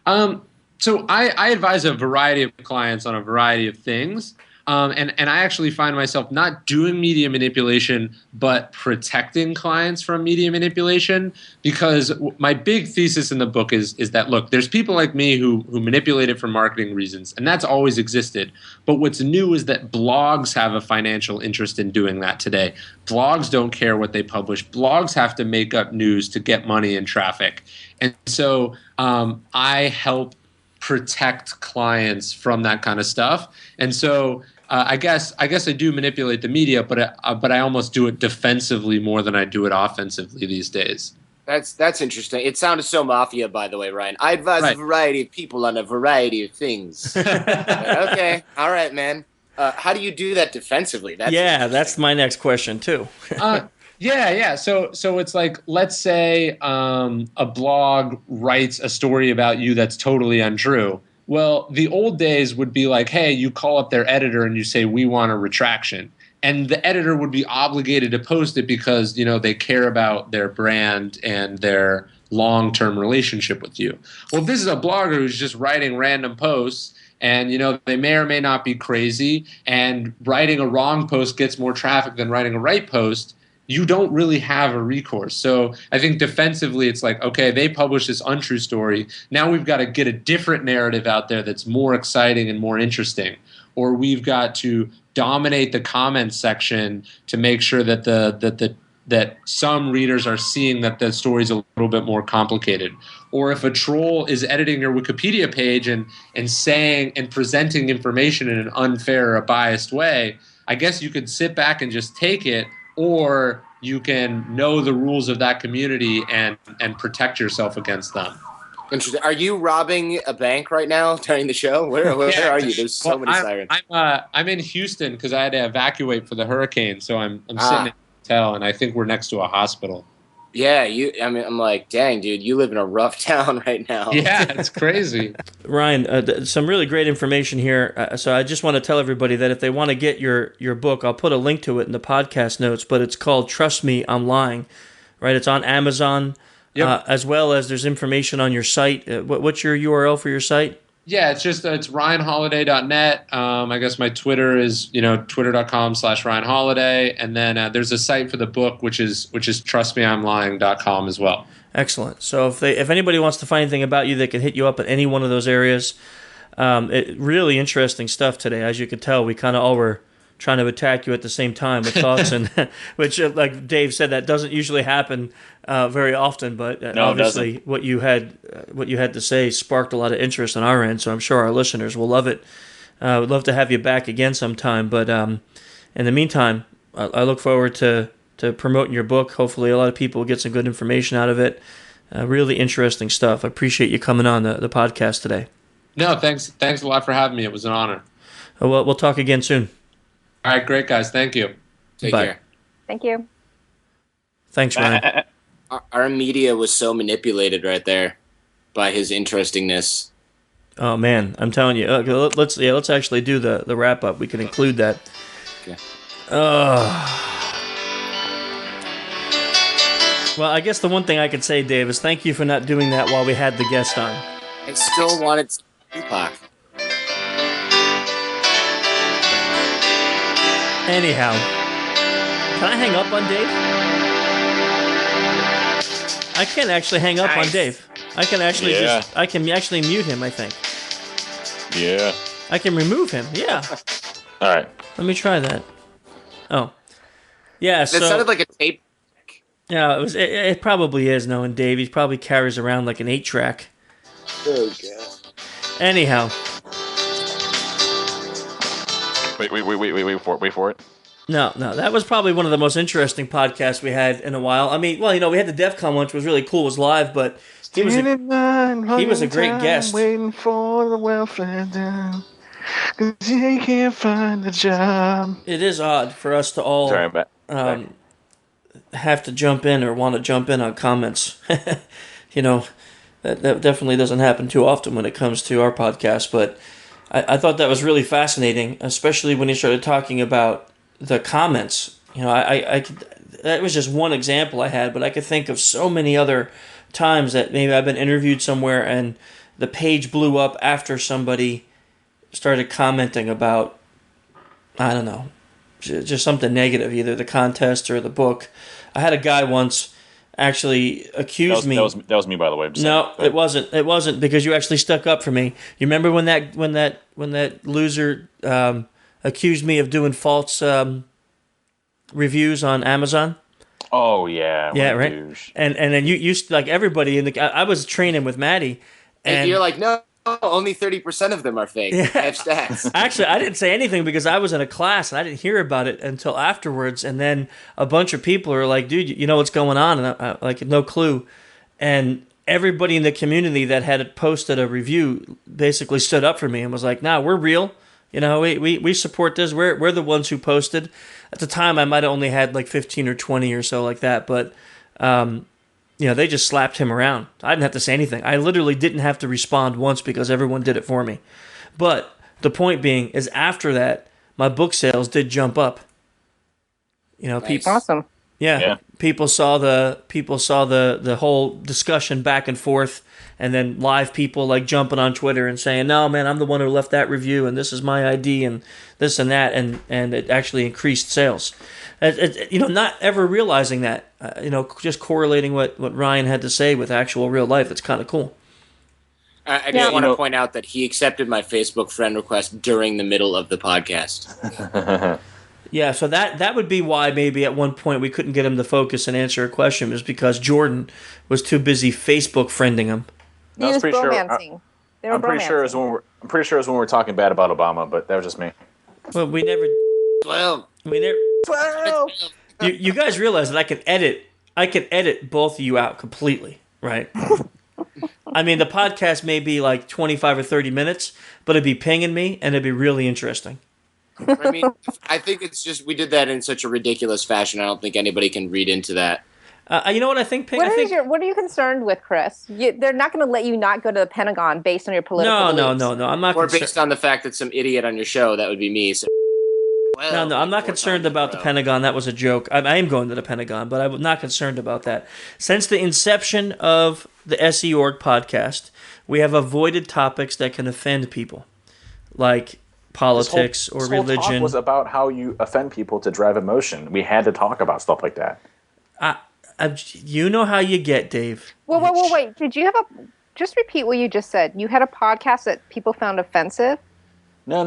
Speaker 6: So I advise a variety of clients on a variety of things. And I actually find myself not doing media manipulation, but protecting clients from media manipulation, because my big thesis in the book is that, look, there's people like me who manipulate it for marketing reasons, and that's always existed. But what's new is that blogs have a financial interest in doing that today. Blogs don't care what they publish. Blogs have to make up news to get money and traffic. And so I help protect clients from that kind of stuff. And so I guess I do manipulate the media, but I almost do it defensively more than I do it offensively these days.
Speaker 4: That's interesting. It sounded so mafia, by the way, Ryan. I advise a variety of people on a variety of things. Okay, all right, man. How do you do that defensively?
Speaker 2: That's my next question too.
Speaker 6: Yeah. So it's like, let's say a blog writes a story about you that's totally untrue. Well, the old days would be like, hey, you call up their editor and you say, we want a retraction. And the editor would be obligated to post it because, they care about their brand and their long-term relationship with you. Well, if this is a blogger who's just writing random posts and, they may or may not be crazy, and writing a wrong post gets more traffic than writing a right post, you don't really have a recourse. So I think defensively, it's like, okay, they publish this untrue story. Now we've got to get a different narrative out there that's more exciting and more interesting. Or we've got to dominate the comments section to make sure that that some readers are seeing that the story's a little bit more complicated. Or if a troll is editing your Wikipedia page and saying and presenting information in an unfair or biased way, I guess you could sit back and just take it, or you can know the rules of that community and protect yourself against them.
Speaker 4: Interesting. Are you robbing a bank right now during the show? Where are you? There's so many sirens.
Speaker 6: I'm in Houston because I had to evacuate for the hurricane, so I'm sitting in a hotel, and I think we're next to a hospital.
Speaker 4: Yeah, I'm like, dang, dude, you live in a rough town right now.
Speaker 6: Yeah, it's crazy.
Speaker 2: Ryan, some really great information here. So I just want to tell everybody that if they want to get your book, I'll put a link to it in the podcast notes, but it's called Trust Me, I'm Lying, right? It's on Amazon, as well as there's information on your site. What's your URL for your site?
Speaker 6: Yeah, it's ryanholiday.net. I guess my Twitter is, twitter.com/ryanholiday. And then there's a site for the book, which is trustmeimlying.com as well.
Speaker 2: Excellent. So if anybody wants to find anything about you, they can hit you up at any one of those areas. Really interesting stuff today. As you could tell, we kind of all were trying to attack you at the same time with thoughts, and which, like Dave said, that doesn't usually happen very often. But obviously, what you had to say sparked a lot of interest on our end. So I'm sure our listeners will love it. We'd love to have you back again sometime. But in the meantime, I look forward to promoting your book. Hopefully, a lot of people will get some good information out of it. Really interesting stuff. I appreciate you coming on the podcast today.
Speaker 6: No, thanks a lot for having me. It was an honor.
Speaker 2: Well, we'll talk again soon.
Speaker 6: All right, great, guys. Thank you.
Speaker 4: Take
Speaker 2: Bye.
Speaker 4: care.
Speaker 3: Thank you.
Speaker 2: Thanks, Ryan.
Speaker 4: Our media was so manipulated right there by his interestingness.
Speaker 2: Oh man, I'm telling you. Let's actually do the wrap up. We can include that.
Speaker 4: Okay.
Speaker 2: Well, I guess the one thing I could say, Dave, is thank you for not doing that while we had the guest on.
Speaker 4: I still wanted Tupac.
Speaker 2: Anyhow, can I hang up on Dave? I can't actually hang up on Dave. I can actually I can actually mute him, I think.
Speaker 5: Yeah.
Speaker 2: I can remove him. Yeah.
Speaker 5: All right.
Speaker 2: Let me try that. Oh. Yeah,
Speaker 4: That sounded like a tape.
Speaker 2: Yeah, it probably is knowing Dave. He probably carries around like an 8-track.
Speaker 4: Oh god.
Speaker 2: Anyhow.
Speaker 5: Wait for it.
Speaker 2: No, that was probably one of the most interesting podcasts we had in a while. I mean, well, we had the Defcon one, which was really cool. It was live, but he was a great guest.
Speaker 7: Waiting for the welfare down, 'cause he can't find a job.
Speaker 2: It is odd for us to all have to jump in or want to jump in on comments. That definitely doesn't happen too often when it comes to our podcast, but I thought that was really fascinating, especially when he started talking about the comments. That was just one example I had, but I could think of so many other times that maybe I've been interviewed somewhere and the page blew up after somebody started commenting about I don't know, just something negative, either the contest or the book. I had a guy once actually accuse me.
Speaker 5: That was me, by the way.
Speaker 2: No, it wasn't. It wasn't, because you actually stuck up for me. You remember when that loser accused me of doing false reviews on Amazon?
Speaker 5: Oh yeah,
Speaker 2: right.
Speaker 5: Douche.
Speaker 2: And then you like everybody I was training with Maddie, and
Speaker 4: you're like, no, only 30% of them are fake. Yeah. I have stats.
Speaker 2: Actually, I didn't say anything because I was in a class and I didn't hear about it until afterwards. And then a bunch of people are like, "Dude, you know what's going on?" And I like, no clue. And everybody in the community that had posted a review basically stood up for me and was like, "Nah, we're real. You know, we support this. We're the ones who posted." At the time, I might have only had like 15 or 20 or so like that, but they just slapped him around. I didn't have to say anything. I literally didn't have to respond once because everyone did it for me. But the point being is, after that, my book sales did jump up.
Speaker 3: Nice.
Speaker 2: People.
Speaker 3: Awesome.
Speaker 2: Yeah. People saw the whole discussion back and forth, and then live people like jumping on Twitter and saying, "No, man, I'm the one who left that review, and this is my ID, and this and that," and it actually increased sales. Not ever realizing that, just correlating what Ryan had to say with actual real life. That's kind of cool.
Speaker 4: I just want to point out that he accepted my Facebook friend request during the middle of the podcast.
Speaker 2: Yeah, so that would be why maybe at one point we couldn't get him to focus and answer a question, was because Jordan was too busy Facebook friending him.
Speaker 3: He was bromancing.
Speaker 5: I'm pretty sure it was when we were talking bad about Obama, but that was just me.
Speaker 2: Well, we never.
Speaker 4: 12.
Speaker 2: You guys realize that I can edit both of you out completely, right? I mean, the podcast may be like 25 or 30 minutes, but it'd be pinging me and it'd be really interesting.
Speaker 4: I mean, I think it's just we did that in such a ridiculous fashion. I don't think anybody can read into that.
Speaker 2: You know what I think, Ping?
Speaker 3: What are you concerned with, Chris? They're not going to let you not go to the Pentagon based on your political beliefs.
Speaker 2: No. I'm not.
Speaker 4: Or based on the fact that some idiot on your show, that would be me. So,
Speaker 2: no, I'm not concerned about the Pentagon. That was a joke. I am going to the Pentagon, but I'm not concerned about that. Since the inception of the SE Org podcast, we have avoided topics that can offend people, like politics or religion. This whole talk
Speaker 5: was about how you offend people to drive emotion. We had to talk about stuff like that.
Speaker 2: You know how you get, Dave.
Speaker 3: Well, wait. Did you have just repeat what you just said? You had a podcast that people found offensive?
Speaker 5: No.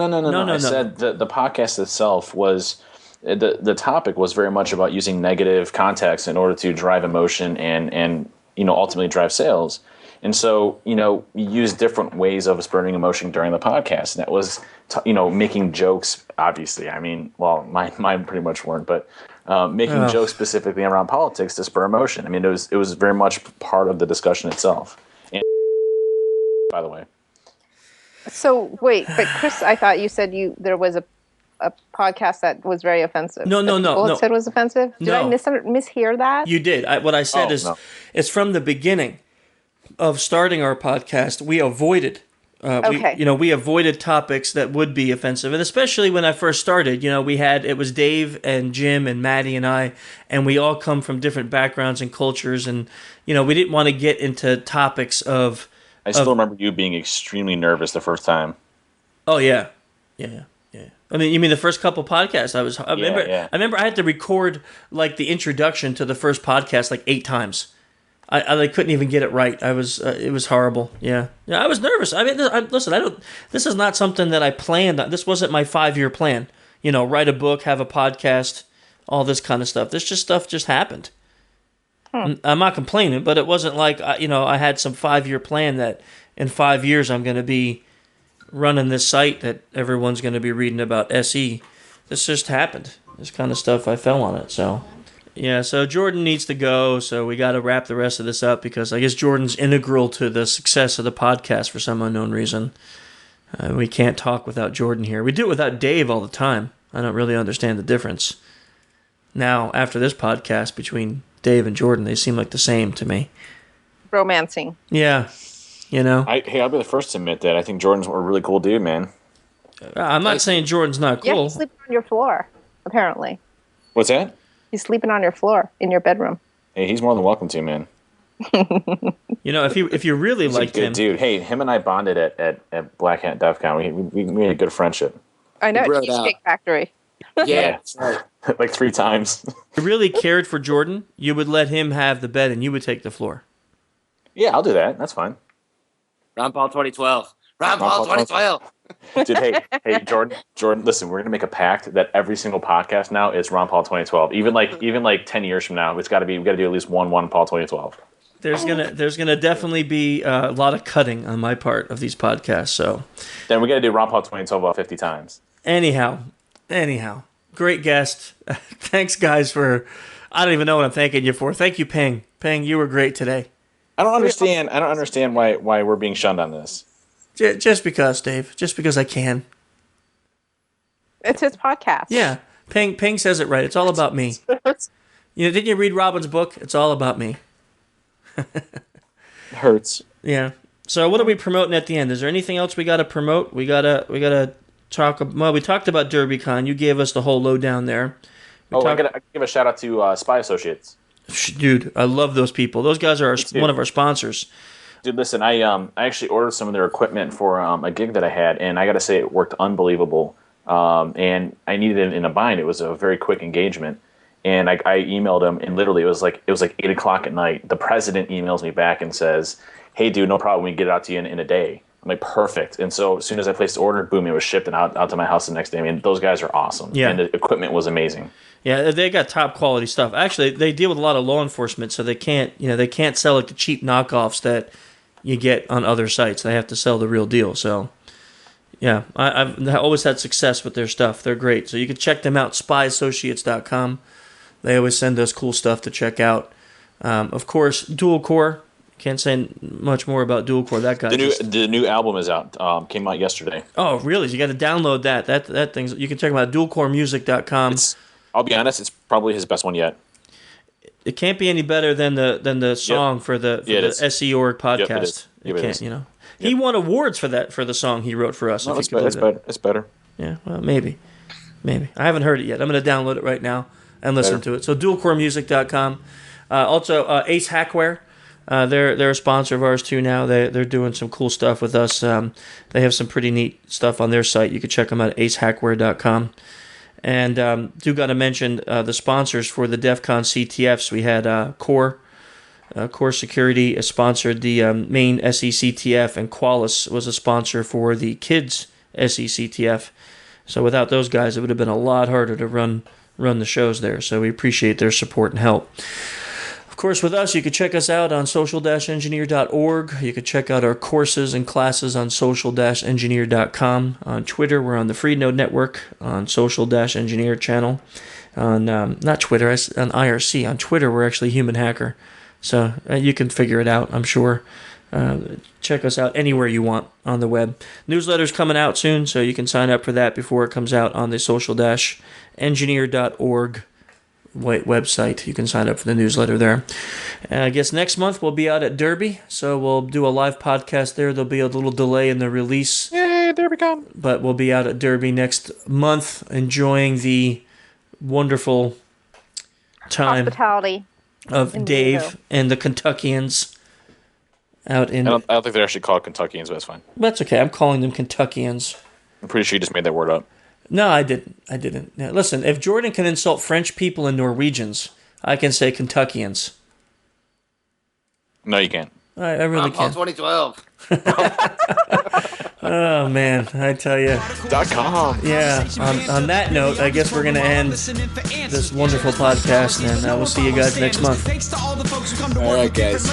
Speaker 5: I said the podcast itself was, the topic was very much about using negative context in order to drive emotion and ultimately drive sales. And so, we use different ways of spurring emotion during the podcast. And that was, making jokes, obviously. I mean, well, mine pretty much weren't, but making jokes specifically around politics to spur emotion. I mean, it was very much part of the discussion itself. And, by the way.
Speaker 3: So, wait, but Chris, I thought you said there was a podcast that was very offensive.
Speaker 2: No.
Speaker 3: People said was offensive? Did I mishear that?
Speaker 2: You did. What I said it's from the beginning of starting our podcast, we avoided we avoided topics that would be offensive. And especially when I first started, it was Dave and Jim and Maddie and I, and we all come from different backgrounds and cultures, and we didn't want to get into topics of.
Speaker 5: I still remember you being extremely nervous the first time.
Speaker 2: Oh yeah. I mean, you mean the first couple podcasts? I remember I had to record like the introduction to the first podcast like 8 times. I couldn't even get it right. It was horrible. Yeah, I was nervous. I mean, listen, this is not something that I planned. This wasn't my 5-year plan. Write a book, have a podcast, all this kind of stuff. This stuff just happened. I'm not complaining, but it wasn't like I had some 5-year plan that in 5 years I'm going to be running this site that everyone's going to be reading about SE. This just happened. This kind of stuff, I fell on it. So. Yeah, so Jordan needs to go, so we got to wrap the rest of this up because I guess Jordan's integral to the success of the podcast for some unknown reason. We can't talk without Jordan here. We do it without Dave all the time. I don't really understand the difference. Now, after this podcast, between Dave and Jordan, they seem like the same to me.
Speaker 3: Romancing.
Speaker 2: Yeah,
Speaker 5: I'll be the first to admit that. I think Jordan's a really cool dude, man.
Speaker 2: I'm not saying Jordan's not cool.
Speaker 3: Yeah, he's sleeping on your floor, apparently.
Speaker 5: What's that?
Speaker 3: He's sleeping on your floor in your bedroom.
Speaker 5: Hey, he's more than welcome to, man.
Speaker 2: If you really liked him,
Speaker 5: dude. Hey, him and I bonded at Black Hat Defcon. We had a good friendship.
Speaker 3: I know, Cheesecake Factory.
Speaker 4: Yeah, that's right.
Speaker 5: Like 3 times.
Speaker 2: If you really cared for Jordan, you would let him have the bed and you would take the floor.
Speaker 5: Yeah, I'll do that. That's fine.
Speaker 4: Ron Paul 2012. Ron Paul 2012.
Speaker 5: Dude, hey, Jordan, listen, we're gonna make a pact that every single podcast now is Ron Paul 2012. Even like 10 years from now, we got to do at least one Paul 2012.
Speaker 2: There's gonna definitely be a lot of cutting on my part of these podcasts. So
Speaker 5: then we got to do Ron Paul 2012 about 50 times.
Speaker 2: Anyhow, great guest. Thanks, guys, for. I don't even know what I'm thanking you for. Thank you, Peng. Peng, you were great today.
Speaker 5: I don't understand why we're being shunned on this.
Speaker 2: Just because, Dave. Just because I can.
Speaker 3: It's his podcast.
Speaker 2: Yeah, Peng says it right. It's all about me. Didn't you read Robin's book? It's all about me.
Speaker 5: It hurts.
Speaker 2: Yeah. So what are we promoting at the end? Is there anything else we got to promote? We gotta talk. Well, we talked about DerbyCon. You gave us the whole lowdown there.
Speaker 5: I gotta give a shout out to Spy Associates.
Speaker 2: Dude, I love those people. Those guys are one of our sponsors.
Speaker 5: Dude, listen, I actually ordered some of their equipment for a gig that I had, and I got to say it worked unbelievable. And I needed it in a bind. It was a very quick engagement, and I emailed them, and literally it was like 8:00 at night. The president emails me back and says, "Hey, dude, no problem. We can get it out to you in a day." I'm like, perfect. And so as soon as I placed the order, boom, it was shipped and out to my house the next day. I mean, those guys are awesome.
Speaker 2: Yeah.
Speaker 5: And the equipment was amazing.
Speaker 2: Yeah, they got top quality stuff. Actually, they deal with a lot of law enforcement, so they can't sell like the cheap knockoffs that you get on other sites. They have to sell the real deal. So, yeah, I've always had success with their stuff. They're great. So you can check them out, spyassociates.com. They always send us cool stuff to check out. Of course, Dual Core. Can't say much more about Dual Core. That guy.
Speaker 5: The new album is out. Came out yesterday.
Speaker 2: Oh, really? So you got to download that. That thing's. You can check them out. DualCoreMusic.com.
Speaker 5: I'll be honest. It's probably his best one yet.
Speaker 2: It can't be any better than the song for the SE Org podcast.
Speaker 5: Yep, it is.
Speaker 2: He won awards for the song he wrote for us.
Speaker 5: No, it's better. It's better.
Speaker 2: Yeah, well, maybe. I haven't heard it yet. I'm going to download it right now and listen to it. So DualCoreMusic.com. Also, Ace Hackware. They're a sponsor of ours too now. They're doing some cool stuff with us. They have some pretty neat stuff on their site. You can check them out at acehackware.com. And do got to mention the sponsors for the Defcon Ctfs. We had Core Security sponsored the main SECTF, and Qualis was a sponsor for the kids SECTF. So without those guys, it would have been a lot harder to run the shows there. So we appreciate their support and help. Of course, with us, you can check us out on social-engineer.org. You can check out our courses and classes on social-engineer.com. On Twitter, we're on the Freenode Network, on social-engineer channel. On, not Twitter, on IRC. On Twitter, we're actually Human Hacker. So you can figure it out, I'm sure. Check us out anywhere you want on the web. Newsletter's coming out soon, so you can sign up for that before it comes out on the social-engineer.org website. You can sign up for the newsletter there. I guess next month we'll be out at Derby, so we'll do a live podcast there. There'll be a little delay in the release.
Speaker 5: Yay, DerbyCon!
Speaker 2: But we'll be out at Derby next month, enjoying the wonderful time
Speaker 3: hospitality
Speaker 2: of Dave and the Kentuckians out in.
Speaker 5: I don't think they're actually called Kentuckians, but that's fine.
Speaker 2: That's okay. I'm calling them Kentuckians.
Speaker 5: I'm pretty sure you just made that word up.
Speaker 2: No, I didn't. Now, listen, if Jordan can insult French people and Norwegians, I can say Kentuckians.
Speaker 5: No, you can't.
Speaker 2: I really can.
Speaker 4: 2012.
Speaker 2: Oh, man, I tell you.
Speaker 5: .com.
Speaker 2: Yeah, on that note, I guess we're going to end this wonderful podcast, and we'll see you guys next month.
Speaker 4: All right, guys.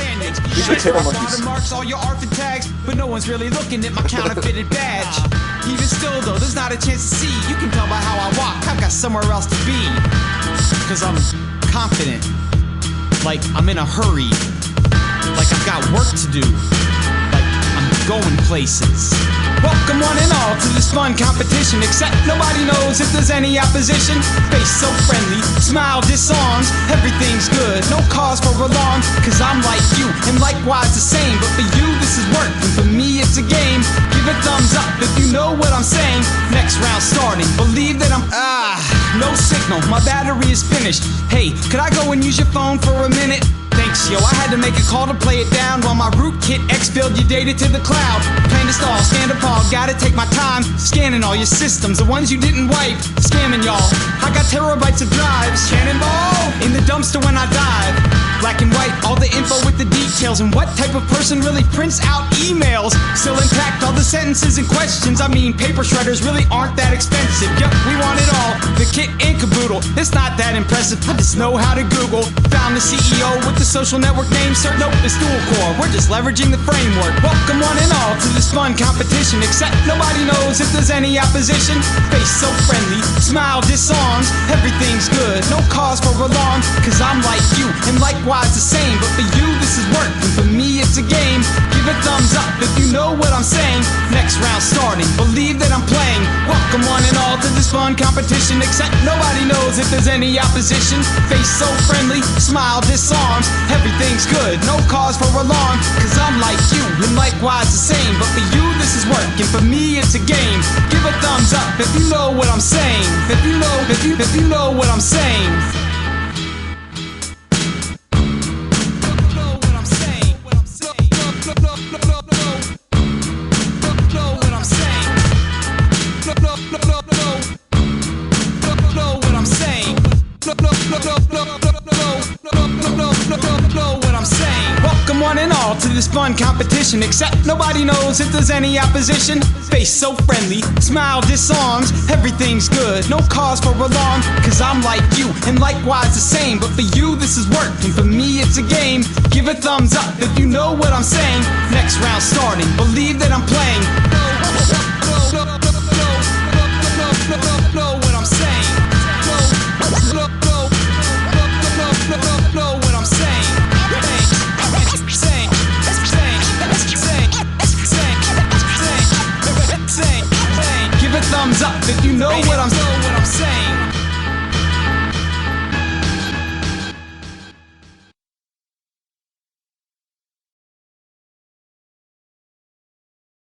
Speaker 5: You should take
Speaker 1: All your ARFID tags, but no one's really looking at my counterfeited badge. Even still, though, there's not a chance to see. You can tell by how I walk, I've got somewhere else to be. Cause I'm confident, like I'm in a hurry, like I've got work to do, like I'm going places. Welcome one and all to this fun competition, except nobody knows if there's any opposition. Face so friendly, smile disarms, everything's good, no cause for alarm. Cause I'm like you, and likewise the same. But for you this is work, and for me it's a game. Give a thumbs up if you know what I'm saying. Next round starting, believe that I'm no signal, my battery is finished. Hey, could I go and use your phone for a minute? Thanks, yo, I had to make a call to play it down while my rootkit exfilled your data to the cloud. Plan to stall, stand appalled, Gotta take my time scanning all your systems, the ones you didn't wipe, scamming y'all. I got terabytes of drives, cannonball in the dumpster when I dive. Black and white, all the info with the details, and what type of person really prints out emails. Still intact, all the sentences and questions. I mean, paper shredders really aren't that expensive. Yep, we want it all, the kit and caboodle. It's not that impressive, I just know how to Google. Found the CEO with the social network name, sir. Nope, it's dual core, we're just leveraging the framework. Welcome one and all to this fun competition, except nobody knows if there's any opposition. Face so friendly, smile disarms, everything's good, no cause for alarm. Cause I'm like you, and likewise the same. But for you this is work, and for me it's a game. Give a thumbs up if you know what I'm saying. Next round starting, believe that I'm playing. Welcome one and all to this fun competition, except nobody knows if there's any opposition. Face so friendly, smile disarms, everything's good, no cause for alarm. Cause I'm like you, and likewise the same. But for you this is work, and for me it's a game. Give a thumbs up if you know what I'm saying. If you know what I'm saying. Welcome one and all to this fun competition, except nobody knows if there's any opposition. Face so friendly, smile disarms, everything's good, no cause for alarm. Cause I'm like you, and likewise the same. But for you this is work, and for me it's a game. Give a thumbs up if you know what I'm saying. Next round starting, believe that I'm playing. Know what I'm saying. Know what I'm saying. Give a thumbs up if you know what I'm saying.